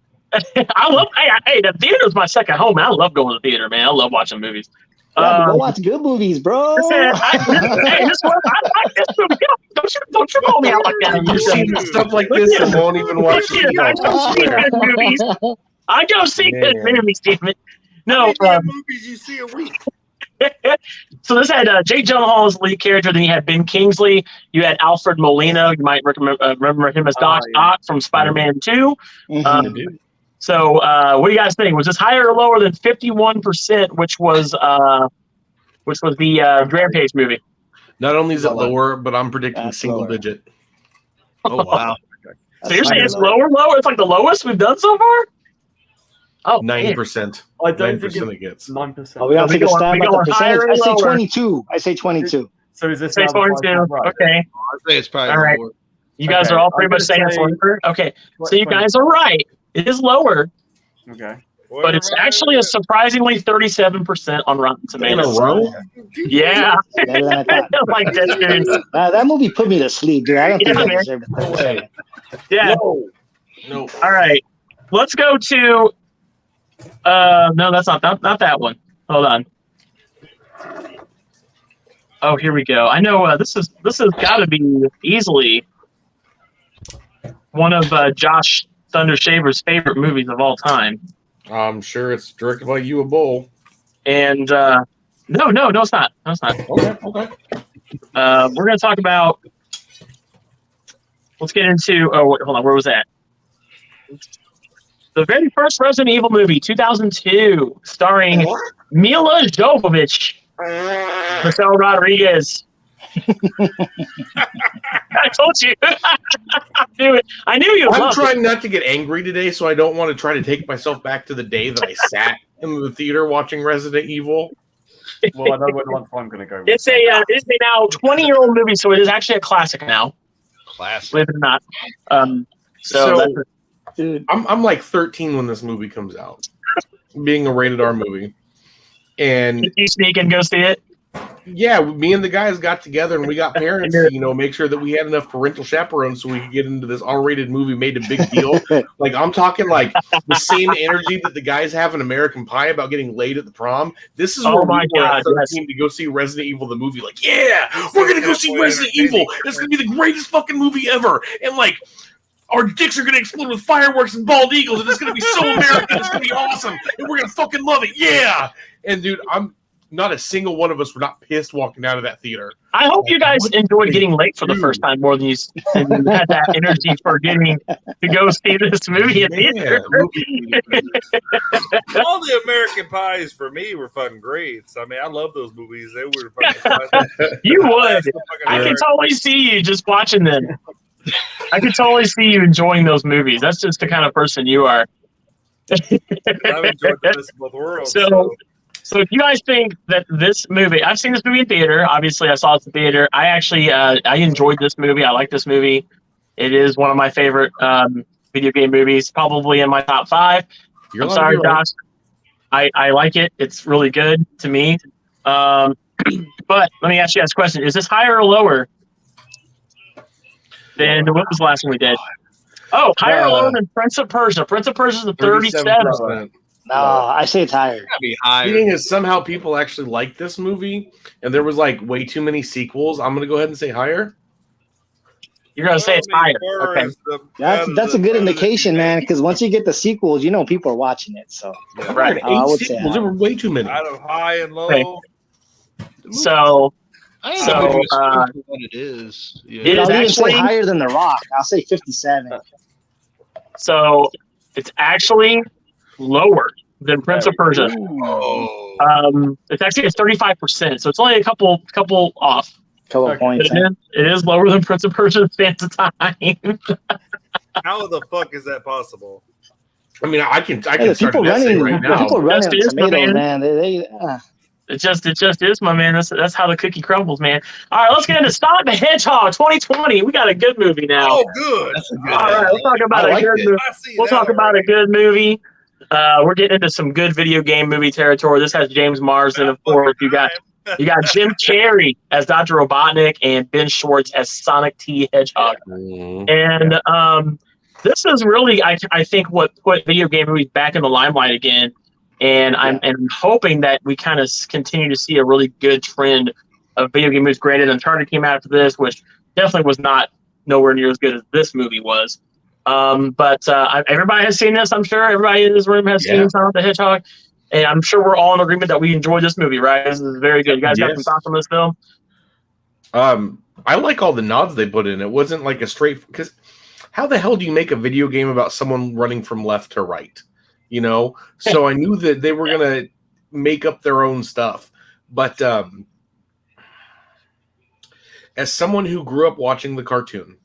I love. Hey, the theater is my second home. Man. I love going to the theater, man. I love watching movies. Yeah, but go watch good movies, bro. This one, I like this movie. Don't you call me out like that. You see stuff like this and won't even watch I it. go see good movies. I go see good Man. movies, Stephen. How No, many damn movies you see a week? so this had Jake Gyllenhaal as the lead character. Then you had Ben Kingsley. You had Alfred Molina. You might remember him as Doc Ock from Spider-Man 2. Mhm. So what do you guys think? Was this higher or lower than 51%, which was the Rampage movie? Not only is it lower, but I'm predicting That's single lower. digit. Oh wow. So you're saying it's lower? It's like the lowest we've done so far? Oh, 90%. I don't 9% think it gets. 9%. Oh, we gotta We take a going- stab we at the going higher percentage. or I say lower? 22. I say 22. So is this Say now the 42. final right? Okay. I'd say it's probably All right. lower. You guys Okay, are all I'm pretty much gonna saying it's say- lower? Okay. So you guys are right. It is lower, Okay. but it's actually a surprisingly 37% on Rotten In a Tomatoes. row? Yeah. Better than I thought. Like that, dude. That movie put me to sleep, dude. I don't think Yeah, I man. deserve it. Yeah. No. All right. Let's go to no, that's not that one. Hold on. Oh, here we go. I know this has got to be easily one of Josh Thunder Shaver's favorite movies of all time. I'm sure it's directed by you, a bull. And no, it's not. No, it's not. Okay. We're going to talk about. Let's get into. Oh, wait, hold on. Where was that? The very first Resident Evil movie, 2002, starring Mila Jovovich, Michelle Rodriguez. I told you. I knew you. I'm trying not to get angry today, so I don't want to try to take myself back to the day that I sat in the theater watching Resident Evil. Well, I know what one I'm going to go with. It's a now 20-year-old movie, so it is actually a classic now. Classic. Believe it or not. Dude, I'm like 13 when this movie comes out, being a rated R movie. And you sneak and go see it? yeah, me and the guys got together and we got parents to, make sure that we had enough parental chaperones so we could get into this R-rated movie, made a big deal. Like, I'm talking like the same energy that the guys have in American Pie about getting laid at the prom. This is where we were at 13 to go see Resident Evil, the movie. Like, yeah, we're going to go see Resident Evil. It's going to be the greatest fucking movie ever. And like, our dicks are going to explode with fireworks and bald eagles, and it's going to be so American. It's going to be awesome, and we're going to fucking love it. Yeah. And dude, not a single one of us were not pissed walking out of that theater. I hope you guys enjoyed getting late for the first time more than you had that energy for getting to go see this movie in theater. All the American Pies for me were fucking great. I mean, I love those movies. They were fucking fun. You would. I can totally see you just watching them. I can totally see you enjoying those movies. That's just the kind of person you are. I've enjoyed the best of both worlds. So if you guys think that this movie, I've seen this movie in theater. Obviously, I saw it in theater. I actually, I enjoyed this movie. I like this movie. It is one of my favorite video game movies, probably in my top 5. I'm sorry, Josh. I like it. It's really good to me. But let me ask you guys a question. Is this higher or lower than what was the last one we did? Oh, higher or lower than Prince of Persia. Prince of Persia is a 37. No, I say it's higher. Gotta be higher. The thing is, somehow people actually like this movie, and there was like way too many sequels. I'm gonna go ahead and say higher. You're gonna say it's higher. Okay. That's a good indication, man. Because once you get the sequels, people are watching it. So right, I would say there were way too many. Out of high and low. Okay. So what it is. Yeah. It is I'll even actually say higher than The Rock. I'll say 57. So it's actually lower than Prince of Persia. Oh. It's actually 35%, so it's only a couple off. Couple points. It is lower than Prince of Persia stands of time. How the fuck is that possible? I mean, I can start people guessing right now. People running Just is, tomatoes, man. man. It just is, my man. That's how the cookie crumbles, man. All right, let's get into Sonic the Hedgehog 2020. We got a good movie now. Oh, good. All right, let's talk about a good movie. We'll talk about a good movie. We're getting into some good video game movie territory. This has James Marsden, of course. You got Jim Carrey as Dr. Robotnik and Ben Schwartz as Sonic T. Hedgehog. And this is really, I think, what put video game movies back in the limelight again. And I'm hoping that we kind of continue to see a really good trend of video game movies. Granted, Uncharted came out after this, which definitely was not nowhere near as good as this movie was. But everybody has seen this, I'm sure. Everybody in this room has seen Sonic the Hedgehog. And I'm sure we're all in agreement that we enjoyed this movie, right? This is very good. You guys got some thoughts on this film? I like all the nods they put in. It wasn't like a straight... Because how the hell do you make a video game about someone running from left to right? So I knew that they were going to make up their own stuff. But as someone who grew up watching the cartoon,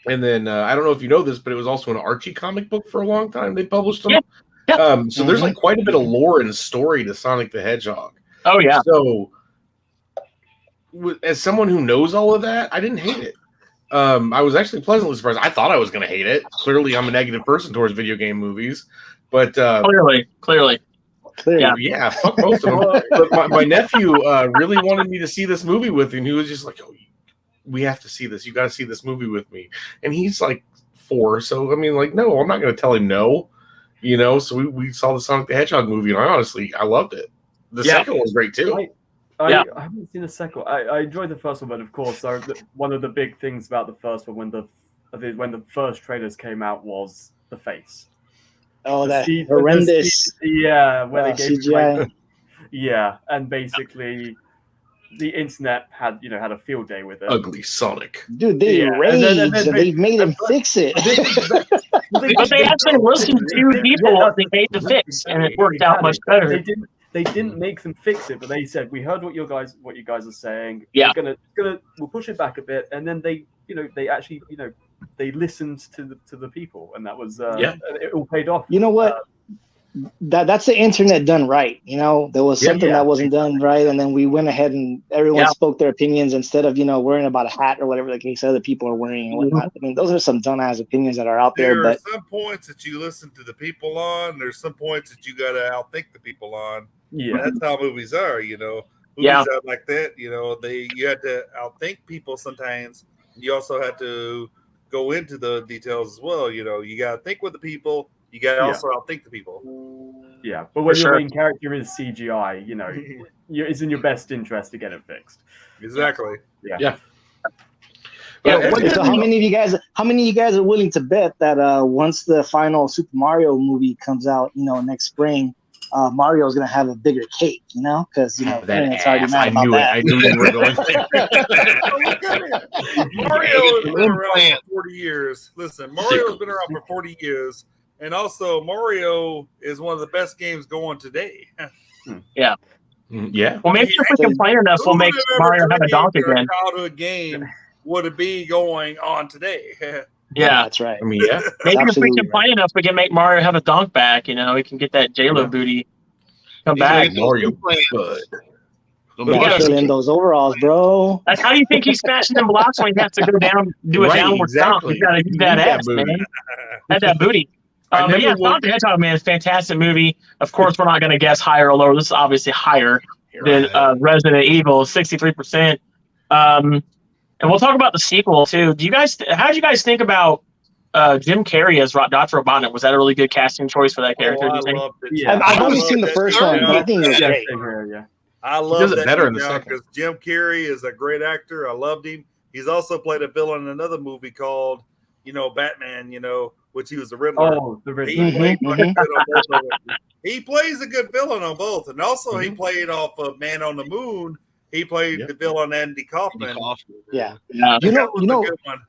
and then I don't know if you know this, but it was also an Archie comic book for a long time. They published them. Yeah. So there's like quite a bit of lore and story to Sonic the Hedgehog. Oh, yeah. So as someone who knows all of that, I didn't hate it. I was actually pleasantly surprised. I thought I was going to hate it. Clearly, I'm a negative person towards video game movies. But clearly. Yeah, fuck most of them. But my nephew really wanted me to see this movie with him. He was just like, "Oh, we have to see this. You got to see this movie with me." And he's like 4, so I mean, like, no, I'm not going to tell him no. So we saw the Sonic the Hedgehog movie, and I loved it. The second one was great too. I haven't seen the second one. I enjoyed the first one, but of course, one of the big things about the first one when the first trailers came out was the face. Oh, that horrendous. Where they gave CGI. And basically the internet had a field day with it. Ugly Sonic. Dude, they raged and they made him fix it. But they actually listened to people that they made the fix, and it worked out much better. They didn't make them fix it, but they said, "We heard what you guys are saying. Yeah, we'll push it back a bit." And then they actually they listened to the people, and that was it all paid off. You know what? That's the internet done right. There was something that wasn't done right, and then we went ahead and everyone spoke their opinions instead of worrying about a hat or whatever the case other people are wearing and whatnot. I mean, those are some dumbass opinions that are out there. There are but some points that you listen to the people on. There's some points that you got to outthink the people on. Yeah, that's how movies are. Movies are like that. You have to outthink people sometimes. You also have to go into the details as well. You got to think with the people. You got to also outthink the people. Yeah, but when your main character is CGI, it's in your best interest to get it fixed. Exactly. Yeah. So how many of you guys are willing to bet that once the final Super Mario movie comes out, next spring, Mario's gonna have a bigger cake, because it's already mad about that. I knew you were going Mario has been around for 40 years. Listen, Mario's been around for 40 years. And also, Mario is one of the best games going today. Yeah. Yeah. Well, maybe if we complain enough, we'll make Mario have a donk again. Childhood game would it be going on today? Yeah, that's right. I mean, yeah. Maybe if we complain enough, we can make Mario have a donk back. We can get that J-Lo booty come back. Mario, fill in those overalls, bro. That's how you think he's smashing them blocks when he has to go down, do a downward stomp. He's got to use that ass, man. Had that booty. But yeah, Sonic the Hedgehog, man, it's a fantastic movie. Of course, we're not going to guess higher or lower. This is obviously higher than Resident Evil, 63%. And we'll talk about the sequel too. How did you guys think about Jim Carrey as Dr. Robotnik? Was that a really good casting choice for that character? I loved it. I've only seen the first one, but I think it was great. I love that better in the second because Jim Carrey is a great actor. I loved him. He's also played a villain in another movie called, Batman. Which he was the Riddler. Oh, the Riddler. He plays a good villain on both, and also he played off of Man on the Moon. He played the villain Andy Kaufman. Yeah. You know, good one.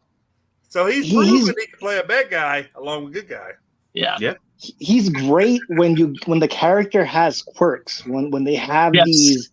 So he's proven he can play a bad guy along with a good guy. Yeah. Yeah. He's great when the character has quirks, when they have these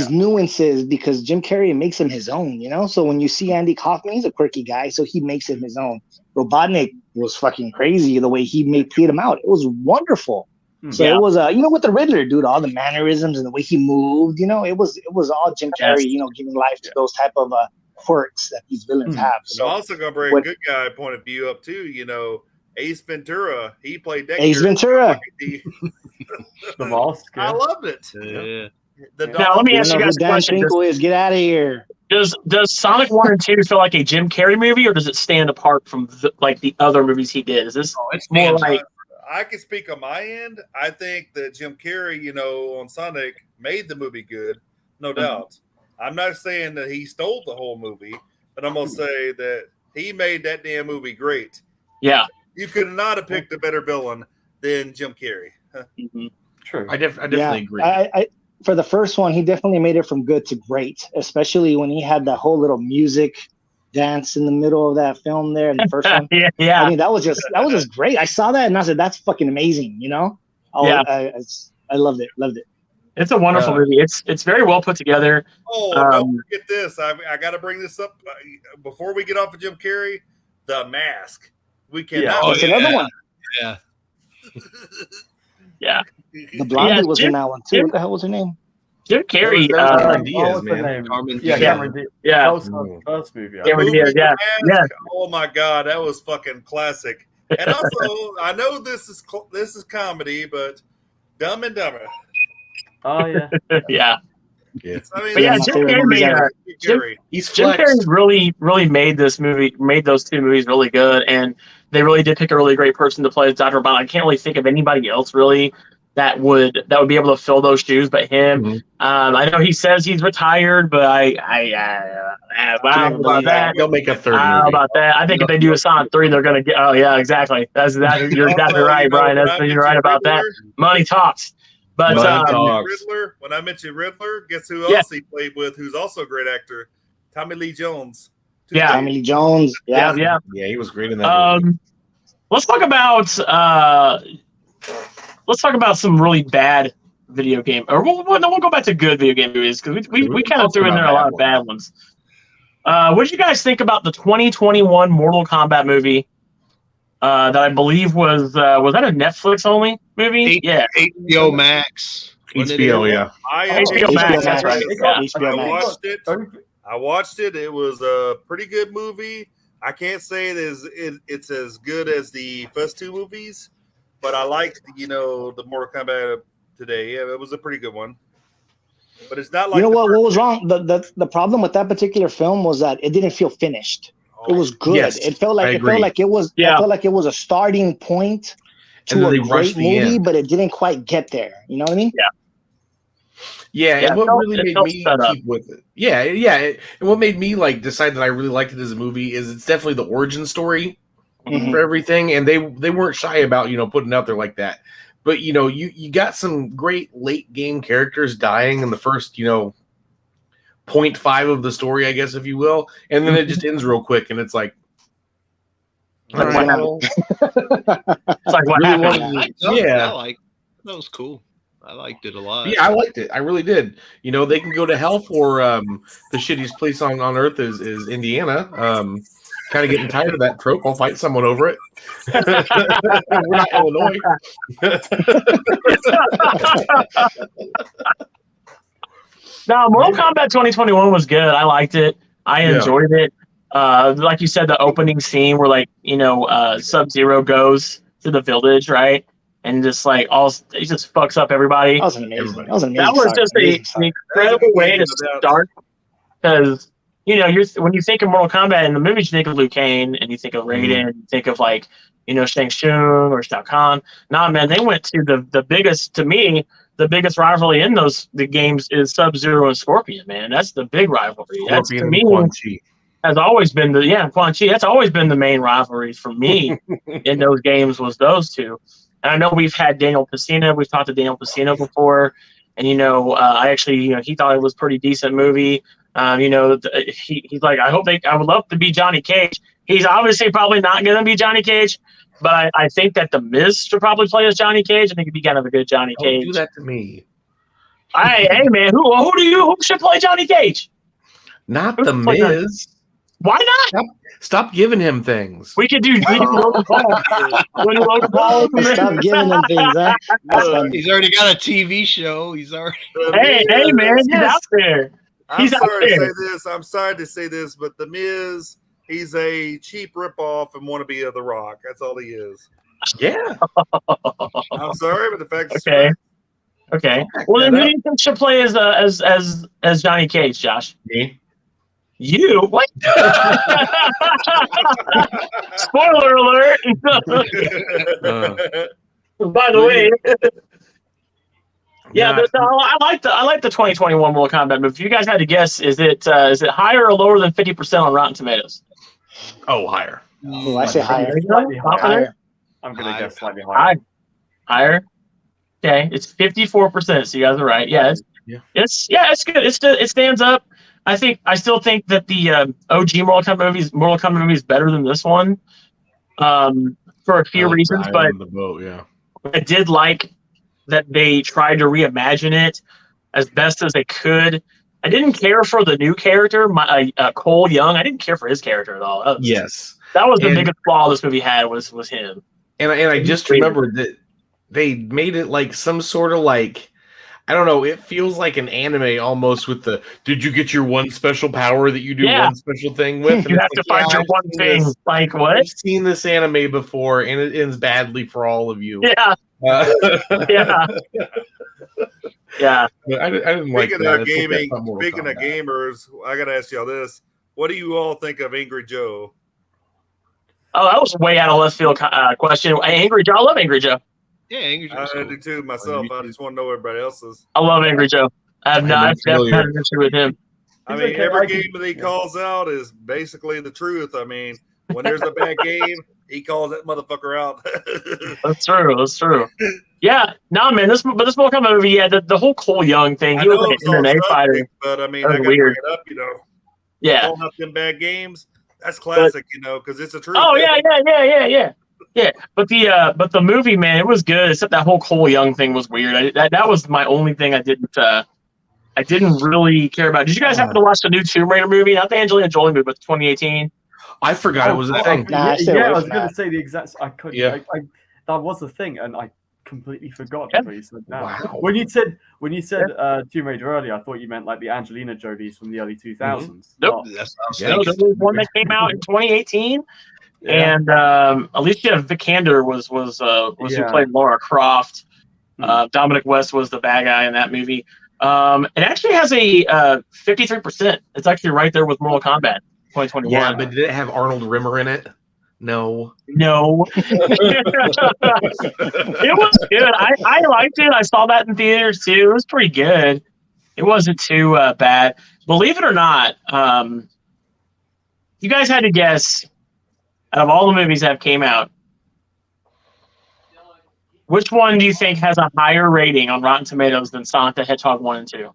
nuances, because Jim Carrey makes him his own, So when you see Andy Kaufman, he's a quirky guy, so he makes him his own. Robotnik was fucking crazy the way he played him out. It was wonderful. So it was with the Riddler, dude, all the mannerisms and the way he moved, it was all Jim Carrey, giving life to those type of quirks that these villains have. So I'm also gonna bring a good guy point of view up too, Ace Ventura, he played that. Ace Ventura. The Mask. I loved it. Yeah. Now let me ask you guys a question. Get out of here. Does Sonic 1 and 2 feel like a Jim Carrey movie, or does it stand apart from the other movies he did? Is this more like? I can speak on my end. I think that Jim Carrey, on Sonic, made the movie good, no doubt. I'm not saying that he stole the whole movie, but I'm gonna say that he made that damn movie great. Yeah, you could not have picked a better villain than Jim Carrey. True. I definitely agree. For the first one, he definitely made it from good to great, especially when he had that whole little music dance in the middle of that film there in the first one. Yeah. I mean, that was just great. I saw that and I said, that's fucking amazing, I loved it. It's a wonderful movie. It's very well put together. Don't forget this. I got to bring this up before we get off of Jim Carrey. The Mask. We cannot. It's another one. Yeah. Yeah. The blondie was in that one too. What the hell was her name? Jim Carrey. Cameron Diaz. That was the first movie. Cameron Diaz. Yeah. Oh my God, that was fucking classic. And also, I know this is comedy, but Dumb and Dumber. Oh yeah. Yeah. I mean, but yeah, Jim Carrey really made those two movies really good, and they really did pick a really great person to play as Dr. Robotnik. I can't really think of anybody else really that would be able to fill those shoes, but him. Mhm. I know he says he's retired, but I don't know about that. They'll make a third I don't know movie. about that. I think if they do a Sonic 3, they're gonna get. Oh yeah, exactly. You're exactly right, Brian. You're right about that. Money talks. But when I mentioned Riddler, guess who Yeah. else he played with? Who's also a great actor? Tommy Lee Jones. Yeah. Tommy Lee Jones. Yeah. yeah. Yeah, he was great in that movie. Let's talk about some really bad video game, or we'll go back to good video game movies because we kind of threw in there a lot of bad ones. What did you guys think about the 2021 Mortal Kombat movie? That I believe was that a Netflix only movie? Yeah, HBO Max. HBO, yeah. HBO Max. That's right. HBO Max. I watched it. It was a pretty good movie. I can't say it's as good as the first two movies, but I liked the Mortal Kombat today. Yeah, it was a pretty good one. But it's not like what was wrong? The problem with that particular film was that it didn't feel finished. It was good. Yes, it felt like it was. Yeah. I felt like it was a starting point to a great movie, but it didn't quite get there. You know what I mean? Yeah, and what really made me set keep with it. Yeah, and what made me decide that I really liked it as a movie is it's definitely the origin story Mhm. for everything, and they weren't shy about putting it out there like that. But you got some great late game characters dying in the first 0.5 of the story, I guess, if you will, and then it just ends real quick, and it's like, Like, all what right, happened? well, It's like what really happened? wanted- That was cool. I liked it a lot. Yeah, I liked it. I really did. They can go to hell for the shittiest place on earth is Indiana. Kind of getting tired of that trope. I'll fight someone over it. We're not Illinois. No, Mortal Kombat 2021 was good. I liked it. I enjoyed it. Like you said, the opening scene where Sub-Zero goes to the village, right? And just he just fucks up everybody. That was an amazing. That was just an incredible way to start, because when you think of Mortal Kombat in the movies, you think of Liu Kang and you think of Raiden, you think of Shang Tsung or Shao Kahn. Nah, man, they went to the biggest, to me, the biggest rivalry in the games is Sub-Zero and Scorpion. Man, that's the big rivalry. That's to me has always been Quan Chi. That's always been the main rivalry for me in those games was those two. And I know we've had Daniel Pacino. We've talked to Daniel Pacino before, and I actually he thought it was a pretty decent movie. He's like, I would love to be Johnny Cage. He's obviously probably not going to be Johnny Cage, but I think that The Miz should probably play as Johnny Cage. I think it'd be kind of a good Johnny Cage. Don't do that to me. Hey man, who should play Johnny Cage? Not The Miz. Why not? Stop giving him things. We could do Logan Paul. Stop giving him things, huh? He's already got a TV show. He's already. Hey, man, he's out there. I'm sorry to say this, but The Miz, he's a cheap ripoff and wannabe of The Rock. That's all he is. Yeah. I'm sorry, but the fact is okay. Well, then who do you think should play as Johnny Cage, Josh? Me. You? What? Spoiler alert! By the way, I like the 2021 Mortal Kombat movie. If you guys had to guess, is it higher or lower than 50% on Rotten Tomatoes? Oh, higher. Oh, I say higher. Higher. I'm gonna guess slightly higher. Higher. Okay, it's 54%. So you guys are right. Yeah, it's good. It stands up. I still think that the OG Mortal Kombat movie is better than this one, for a few reasons. But I did like that they tried to reimagine it as best as they could. I didn't care for the new character, Cole Young. I didn't care for his character at all. That was the biggest flaw this movie had was him. And I just remembered that they made it like some sort of I don't know. It feels like an anime almost with the. Did you get your one special power that you do one special thing with? And you have to find your one thing. Like what? I've seen this anime before, and it ends badly for all of you. Yeah. Yeah. Yeah. I didn't like that. Speaking of gamers, I gotta ask y'all this: what do you all think of Angry Joe? Oh, that was way out of left field question. Angry Joe, I love Angry Joe. Yeah, Angry Joe. I do too myself. I just want to know what everybody else's. I love Angry Joe. I've never had an issue with him. I mean, every game that he calls out is basically the truth. I mean, when there's a bad game, he calls that motherfucker out. That's true. That's true. Yeah, no, man. This Mortal Kombat movie, yeah, the whole Cole Young thing. He was like an MMA fighter, but I mean, I got to bring it up, you know. Yeah, calling out them bad games. That's classic, you know, because it's a truth. Oh yeah. But the movie, man, it was good. Except that whole Cole Young thing was weird. That was my only thing I didn't really care about. Did you guys happen to watch the new Tomb Raider movie? Not the Angelina Jolie movie, but 2018. I forgot it was a thing. I was going to say the exact. I couldn't. Yeah. That was the thing, and I completely forgot until you said that. Wow. When you said Tomb Raider earlier, I thought you meant like the Angelina Jolies from the early 2000s. Mm-hmm. Nope. There was one that came out in 2018. Yeah. And Alicia Vikander was who played Lara Croft. Dominic West was the bad guy in that movie. It actually has a 53%. It's actually right there with Mortal Kombat 2021. Yeah, but did it have Arnold Rimmer in it? No. It was good. I liked it. I saw that in theaters too. It was pretty good. It wasn't too bad. Believe it or not, you guys had to guess, out of all the movies that came out, which one do you think has a higher rating on Rotten Tomatoes than Sonic the Hedgehog 1 and 2?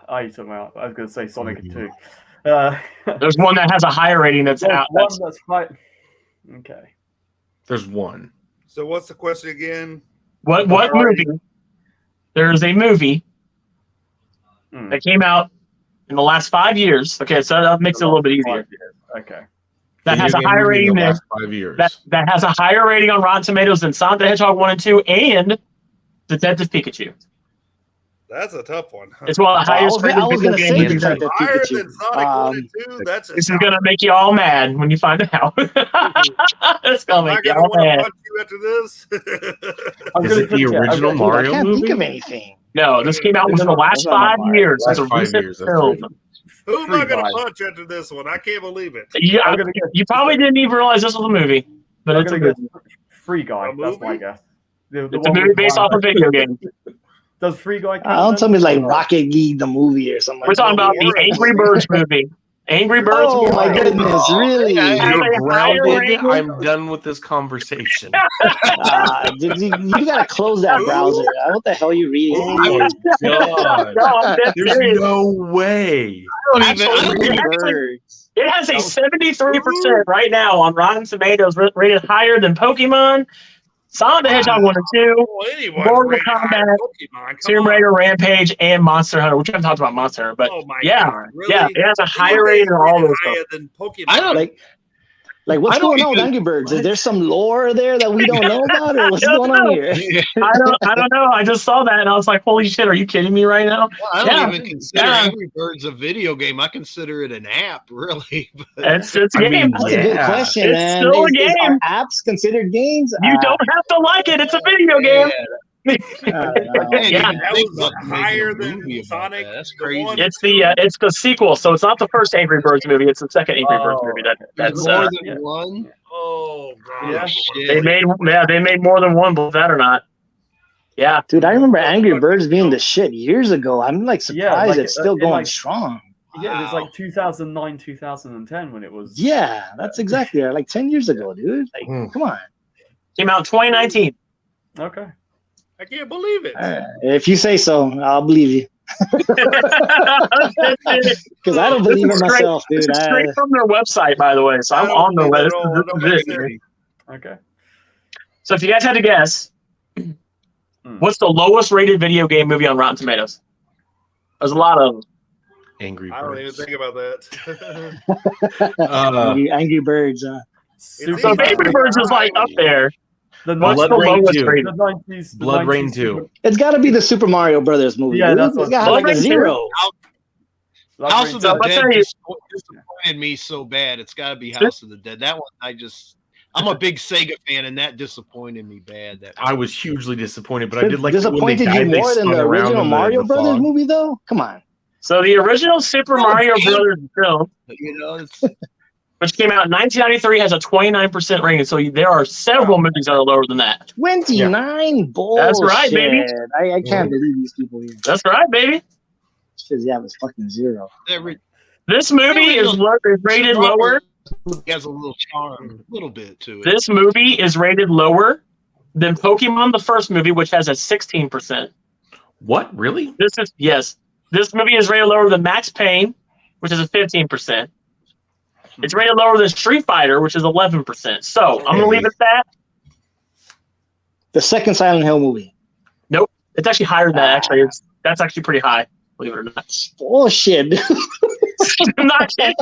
I was going to say Sonic and 2. There's one that has a higher rating that's out. That's high. Okay. There's one. So what's the question again? What movie? There's a movie that came out in the last 5 years. Okay, so that makes it a little bit easier. Okay. That has a higher rating than 5 years. That has a higher rating on Rotten Tomatoes than Sonic the Hedgehog 1 and 2 and Detective Pikachu. That's a tough one. It's one of the highest rated video game movies. Higher than Sonic 1 and 2? This is going to make you all mad when you find out. It's going to make you all mad. Punch you after this? Is it the original Mario movie? I can't think of anything. No, this came out within the last 5 years. It's a recent film. Who am I going to punch after this one? I can't believe it. Yeah, you probably didn't even realize this was a movie, but it's a good Free Guy. That's my guess. It's a movie based off a video game. Does Free Guy? Don't tell me like Rocket League the movie or something. We're talking about the Angry Birds movie. Angry Birds. Oh my goodness! Really? You're grounded. I'm done with this conversation. You gotta close that browser. What the hell are you reading? Oh my God. There's no way. It has a 73% right now on Rotten Tomatoes, rated higher than Pokemon, Sonic the Hedgehog 1 and 2, Mortal Kombat, Tomb Raider, Rampage, and Monster Hunter. We haven't talked about Monster Hunter, but it has a higher rating than all those stuff. I don't like what's going on with Angry Birds? Is there some lore there that we don't know about, or what's going on here? I don't know. I just saw that and I was like, "Holy shit! Are you kidding me right now?" Well, I don't even consider Angry Birds a video game. I consider it an app, really. It's a game. That's a good question, man. It's still a game. Are apps considered games? You don't have to like it. It's a video game. That was higher than Sonic. That's crazy. It's the sequel, so it's not the first Angry Birds movie. It's the second Angry Birds movie. That's more than one. Oh god! They made more than one. Believe that or not. Yeah, dude, I remember Angry Birds being the shit years ago. I'm like surprised it's still going strong. Yeah, it was like 2009, 2010 when it was. Yeah, that's exactly like 10 years ago, dude. Like, come on. Came out in 2019. Okay. I can't believe it. If you say so, I'll believe you. Because I don't believe it myself, dude. This is straight from their website, by the way. So I'm on their website. Okay. So if you guys had to guess, what's the lowest rated video game movie on Rotten Tomatoes? There's a lot of Angry Birds. I don't even think about that. Angry Birds. So Angry Birds is like up there. Blood Rain 2. It's got to be the Super Mario Brothers movie. Yeah, that's it's got like a 0. House of the Dead disappointed me so bad. It's got to be House of the Dead. That one, I'm a big Sega fan, and that disappointed me bad. I was hugely disappointed, but I did like disappointed you more than the original Mario Brothers movie, though. Come on. So the original Super Mario Brothers film. You know, which came out in 1993, has a 29% rating. So there are several movies that are lower than that. 29 bullshit. That's right, baby. I can't believe these people here. That's right, baby. Yeah, it was fucking 0. This movie is rated lower. It has a little charm, a little bit to it. This movie is rated lower than Pokemon, the first movie, which has a 16%. What? Really? This movie is rated lower than Max Payne, which is a 15%. It's rated lower than Street Fighter, which is 11%. So I'm gonna leave it at that. The second Silent Hill movie. Nope, it's actually higher than that. Actually, that's actually pretty high. Believe it or not. Bullshit. I'm not kidding.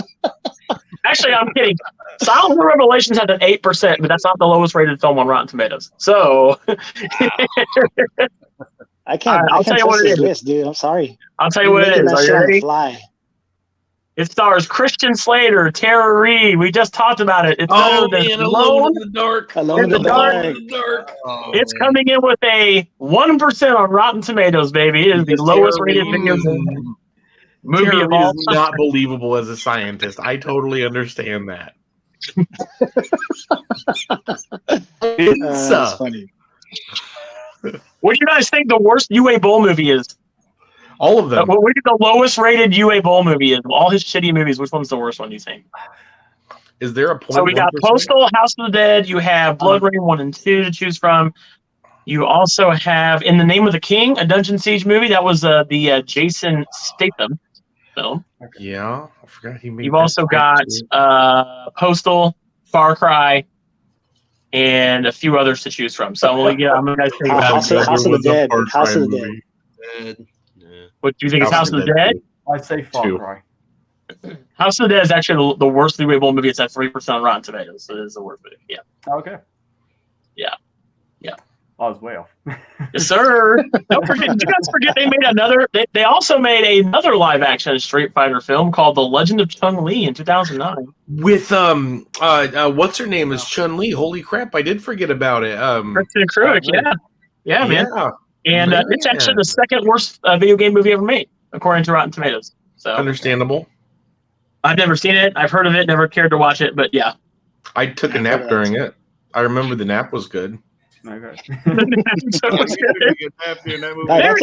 Actually, I'm kidding. Silent Hill Revelations has an 8%, but that's not the lowest rated film on Rotten Tomatoes. So I can't. I'll tell you what it is, list, dude. I'm sorry. I'll tell you what it is. Are you ready? Fly. It stars Christian Slater, Tara Reid. We just talked about it. It's Alone in the Dark. Alone in the Dark. Oh, it's coming in with a 1% on Rotten Tomatoes, baby. It is the lowest rated video game movie of all is not believable as a scientist. I totally understand that. That's funny. What do you guys think the worst UA Bowl movie is? All of them. What do you think the lowest rated UA Bowl movie is? Of all his shitty movies, which one's the worst one, do you think? Is there a point? So we got Postal, House of the Dead. You have Blood Rain 1 and 2 to choose from. You also have In the Name of the King, a Dungeon Siege movie. That was the Jason Statham film. Yeah, I forgot he made. You've also got Postal, Far Cry, and a few others to choose from. So I'm gonna guys think about House of the Dead. House of the Dead. What do you think? It's House of the Dead? I say Far Cry. House of the Dead is actually the worst UA Bowl movie. It's at 3% on Rotten Tomatoes. So it is the worst movie. Yeah. Okay. Yeah. I was way off. Yes, sir. Don't forget. Did you guys forget they made another? They also made another live action Street Fighter film called The Legend of Chung Lee in 2009. With what's her name is Chun Li. Holy crap! I did forget about it. Kristen Cruick. Yeah, man. And it's actually the second worst video game movie ever made, according to Rotten Tomatoes. So understandable. I've never seen it. I've heard of it. Never cared to watch it. But yeah, I took a nap during it. I remember the nap was good. Okay. There's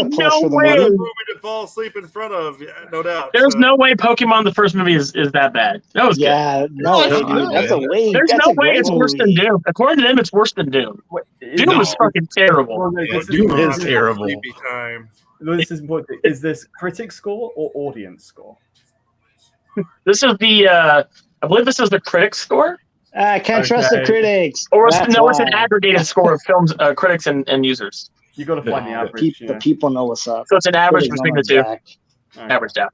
no way movie to fall asleep in front of, no doubt. There's no way Pokemon the first movie is that bad. That was good. That's a way. There's no way it's worse than Doom. According to them, it's worse than Doom. Doom is fucking terrible. Doom is terrible. Is this critic score or audience score? This is the I believe this is the critic score. I can't trust the critics. Or it's an aggregated score of films, critics and users. You got to find the average. The people know what's up. So it's an average between the two. Averaged out.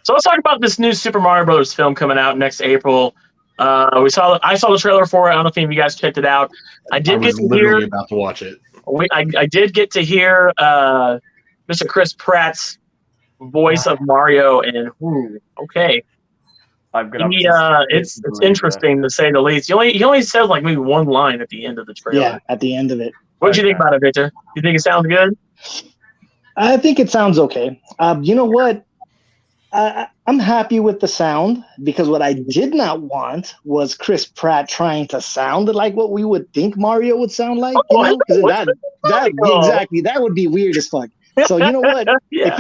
So let's talk about this new Super Mario Brothers film coming out next April. I saw the trailer for it. I don't know if any of you guys checked it out. I was literally about to watch it. I did get to hear Mr. Chris Pratt's voice of Mario, and okay. It's interesting to say the least. He only says like maybe one line at the end of the trailer. Yeah, at the end of it. What do you think about it, Victor? You think it sounds good? I think it sounds okay. You know what? I'm happy with the sound because what I did not want was Chris Pratt trying to sound like what we would think Mario would sound like. Exactly, that would be weird as fuck. So you know what? If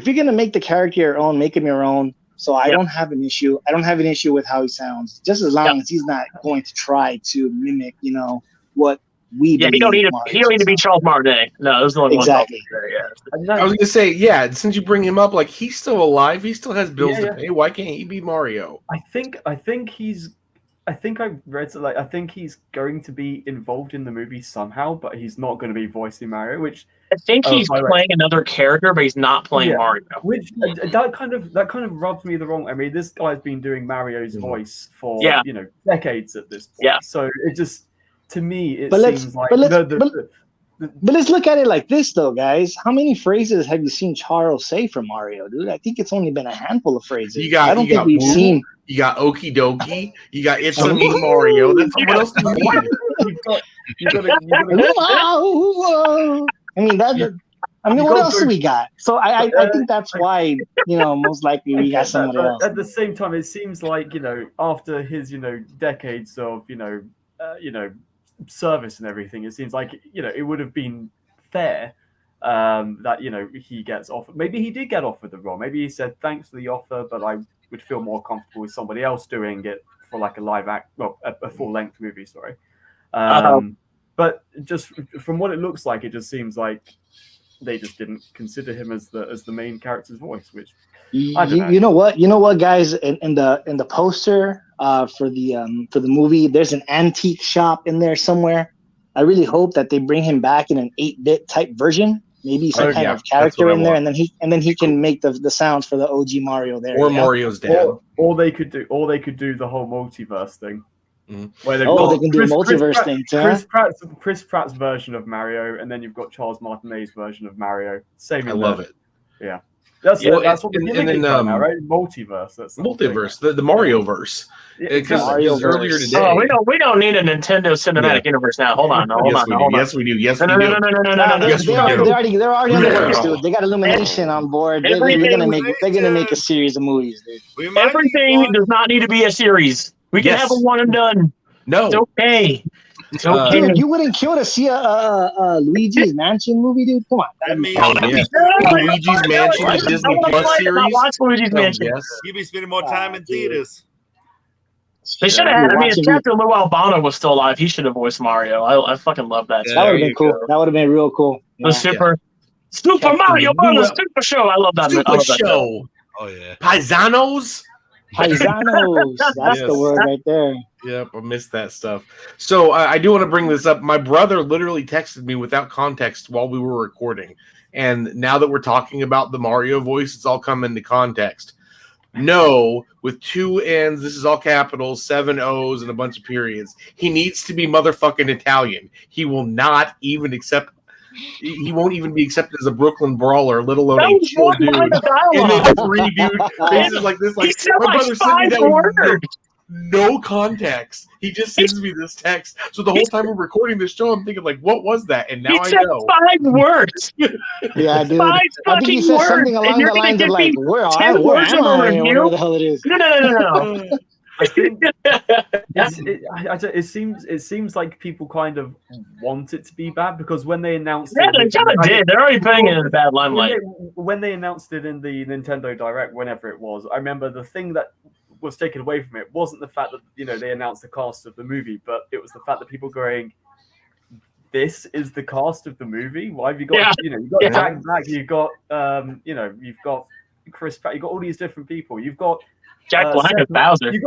you're gonna make the character your own, make him your own. So I don't have an issue. I don't have an issue with how he sounds, just as long as he's not going to try to mimic, what we. Yeah, he don't need to be Charles Martinet. No, those are the exactly. I was gonna say, since you bring him up, like he's still alive, he still has bills to pay. Why can't he be Mario? I think I read I think he's going to be involved in the movie somehow, but he's not going to be voicing Mario, which I think he's playing another character, but he's not playing Mario. Which that kind of rubs me the wrong. I mean, this guy's been doing Mario's voice for decades at this point. Yeah. So it just to me seems like But let's look at it like this, though, guys. How many phrases have you seen Charles say for Mario, dude? I think it's only been a handful of phrases. I don't think we've seen. You got Okie Dokie. You got It's a Me Mario. That's what else do you need? I mean, I mean, what else do we got? So I think that's why, most likely we got somebody else. At the same time, it seems like, after his, decades of, service and everything, it seems like, it would have been fair that, he gets offered. Maybe he did get offered the role. Maybe he said, thanks for the offer, but I would feel more comfortable with somebody else doing it for like a full-length movie, sorry. But just from what it looks like, it just seems like they just didn't consider him as the main character's voice, which I don't know. You know what, guys? In the poster for the movie, there's an antique shop in there somewhere. I really hope that they bring him back in an 8-bit type version, maybe some kind of character in there, and then he can make the sounds for the OG Mario there. Or Mario's dad. Or they could do the whole multiverse thing. Where they can do a multiverse thing too. Chris Pratt's version of Mario, and then you've got Charles Martinet's version of Mario. Same. I love it. Yeah. That's what we're thinking now, right? Multiverse. That's multiverse, the Mario verse. Because earlier today. Oh, we don't need a Nintendo Cinematic Universe now. Hold on. Yes, we do. Yes, we do. No. They're already on the works, dude. They got Illumination on board. They're gonna make a series of movies, dude. Everything does not need to be a series. We can have a one and done. No, it's okay. It's okay. Dude, you wouldn't kill to see a Luigi's Mansion movie, dude? Come on. Luigi's Mansion, the Disney Plus series. Watch Luigi's Mansion. Yes. You'd be spending more time in theaters. They should have had. If Captain Lou Albano was still alive, he should have voiced Mario. I fucking love that. That would have been cool. That would have been real cool. The Super Mario Brothers Super Show. I love that. Super Show. Oh yeah. Paisanos. That's the word right there. Yep, I missed that stuff. So I do want to bring this up. My brother literally texted me without context while we were recording. And now that we're talking about the Mario voice, it's all come into context. No, with 2 N's, this is all capitals, 7 O's, and a bunch of periods. He needs to be motherfucking Italian. He will not even accept. He won't even be accepted as a Brooklyn brawler, let alone a chill dude. And then 3 dude faces like this. Like my brother sent me that no context. He just sends me this text. So the whole time we're recording this show, I'm thinking like, what was that? And now I know. 5 words. Yeah, dude. 5 I think he said words. something along the lines of like, where am I? Whatever the hell it is. No. I think it seems like people kind of want it to be bad because when they announced it, they kind of did. They're already putting it in a bad limelight. When they announced it in the Nintendo Direct, whenever it was, I remember the thing that was taken away from it wasn't the fact that they announced the cast of the movie, but it was the fact that people going, "This is the cast of the movie. Why have you got you've got Jack Black, you've got you've got Chris Pratt, you've got all these different people, you've got." Jack Black and Bowser. You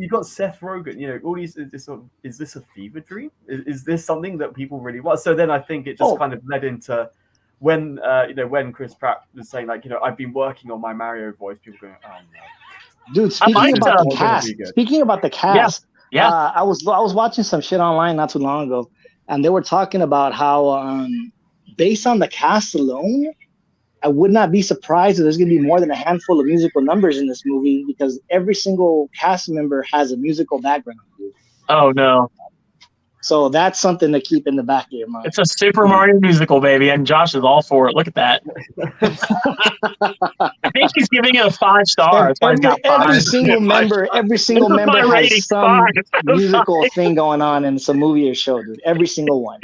got Seth Rogen. All these. Is this a fever dream? Is this something that people really want? So then I think it just kind of led into when when Chris Pratt was saying like I've been working on my Mario voice. People going, oh no. Dude, speaking about the cast, I was watching some shit online not too long ago, and they were talking about how based on the cast alone. I would not be surprised if there's going to be more than a handful of musical numbers in this movie because every single cast member has a musical background. Oh, no. So that's something to keep in the back of your mind. It's a Super Mario musical, baby, and Josh is all for it. Look at that. I think he's giving it a 5 stars. Every single member has some musical thing going on in some movie or show, dude. Every single one.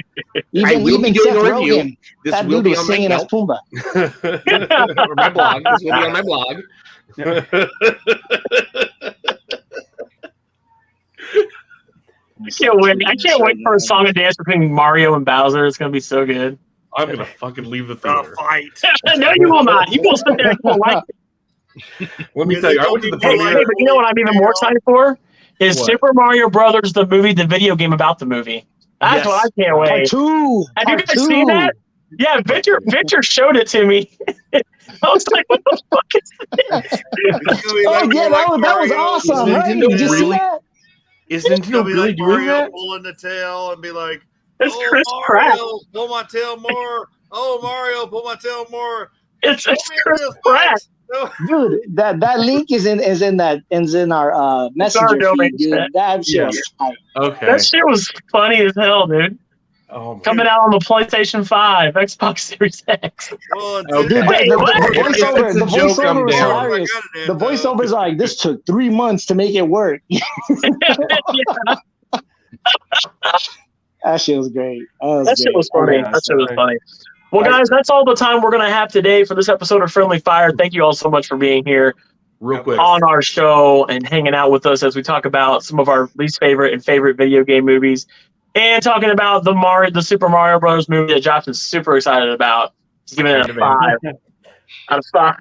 Even Seth Rogen. That dude was singing as Pumbaa. My blog. This will be on my blog. I can't wait for a song and dance between Mario and Bowser. It's gonna be so good. I'm gonna fucking leave the theater. Fight. No, you will not. You will sit there and like it. Let me tell you, I went to the premiere. But you know what I'm even more excited for? Is Super Mario Brothers the movie, the video game about the movie. That's what I can't wait. Part 2. Have you guys seen that? Yeah, Victor showed it to me. I was like, what the fuck is this? That was awesome. Right? Did you see that? Is Nintendo really doing that? Pulling the tail and be like, it's Chris Pratt. Pull my tail more. Oh, Mario, pull my tail more. It's Chris Pratt. Dude, that link is in our messenger feed, dude. That shit was tight. Okay. That shit was funny as hell, dude. Coming out on the PlayStation 5, Xbox Series X. Dude, the voiceover was hilarious. The voiceovers are like, this took 3 months to make it work. That shit was great. That shit was funny. That shit was funny. Well, guys, that's all the time we're going to have today for this episode of Friendly Fire. Thank you all so much for being here real quick on our show and hanging out with us as we talk about some of our least favorite and favorite video game movies. And talking about the Super Mario Bros. Movie that Josh is super excited about. He's giving it a 5 out of 5.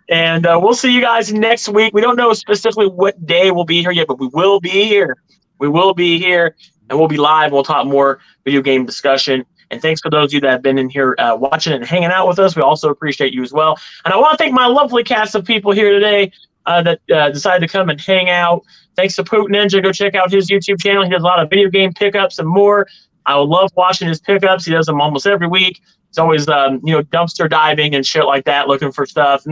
And we'll see you guys next week. We don't know specifically what day we'll be here yet, but we will be here. We will be here, and we'll be live. We'll talk more video game discussion. And thanks for those of you that have been in here watching and hanging out with us. We also appreciate you as well. And I want to thank my lovely cast of people here today that decided to come and hang out. Thanks to Poot Ninja. Go check out his YouTube channel. He does a lot of video game pickups and more. I would love watching his pickups. He does them almost every week. He's always, dumpster diving and shit like that, looking for stuff.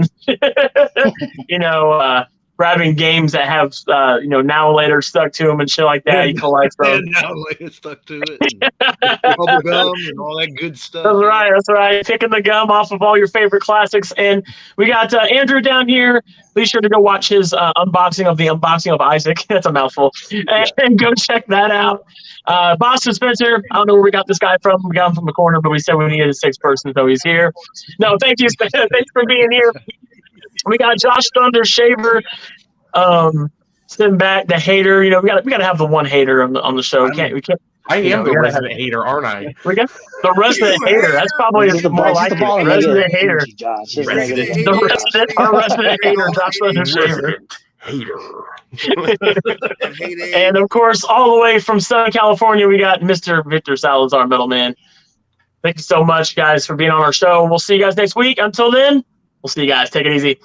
Grabbing games that have, now and later stuck to him and shit like that. He collects them. Now and later stuck to it. Bubble gum and all that good stuff. That's right. Picking the gum off of all your favorite classics. And we got Andrew down here. Be sure to go watch his unboxing of Isaac. That's a mouthful. And go check that out. Boston Spencer, I don't know where we got this guy from. We got him from the corner, but we said we needed a 6th person, so he's here. No, thank you, Spencer. Thanks for being here. We got Josh Thunder Shaver, sitting back, the hater. We got to have the one hater on the show. I am the resident hater, aren't I? We got the resident hater. That's probably more like it. Resident hater. Our resident hater, Josh Thunder Shaver. And of course, all the way from Southern California, we got Mr. Victor Salazar, middleman. Thank you so much, guys, for being on our show. We'll see you guys next week. Until then, we'll see you guys. Take it easy.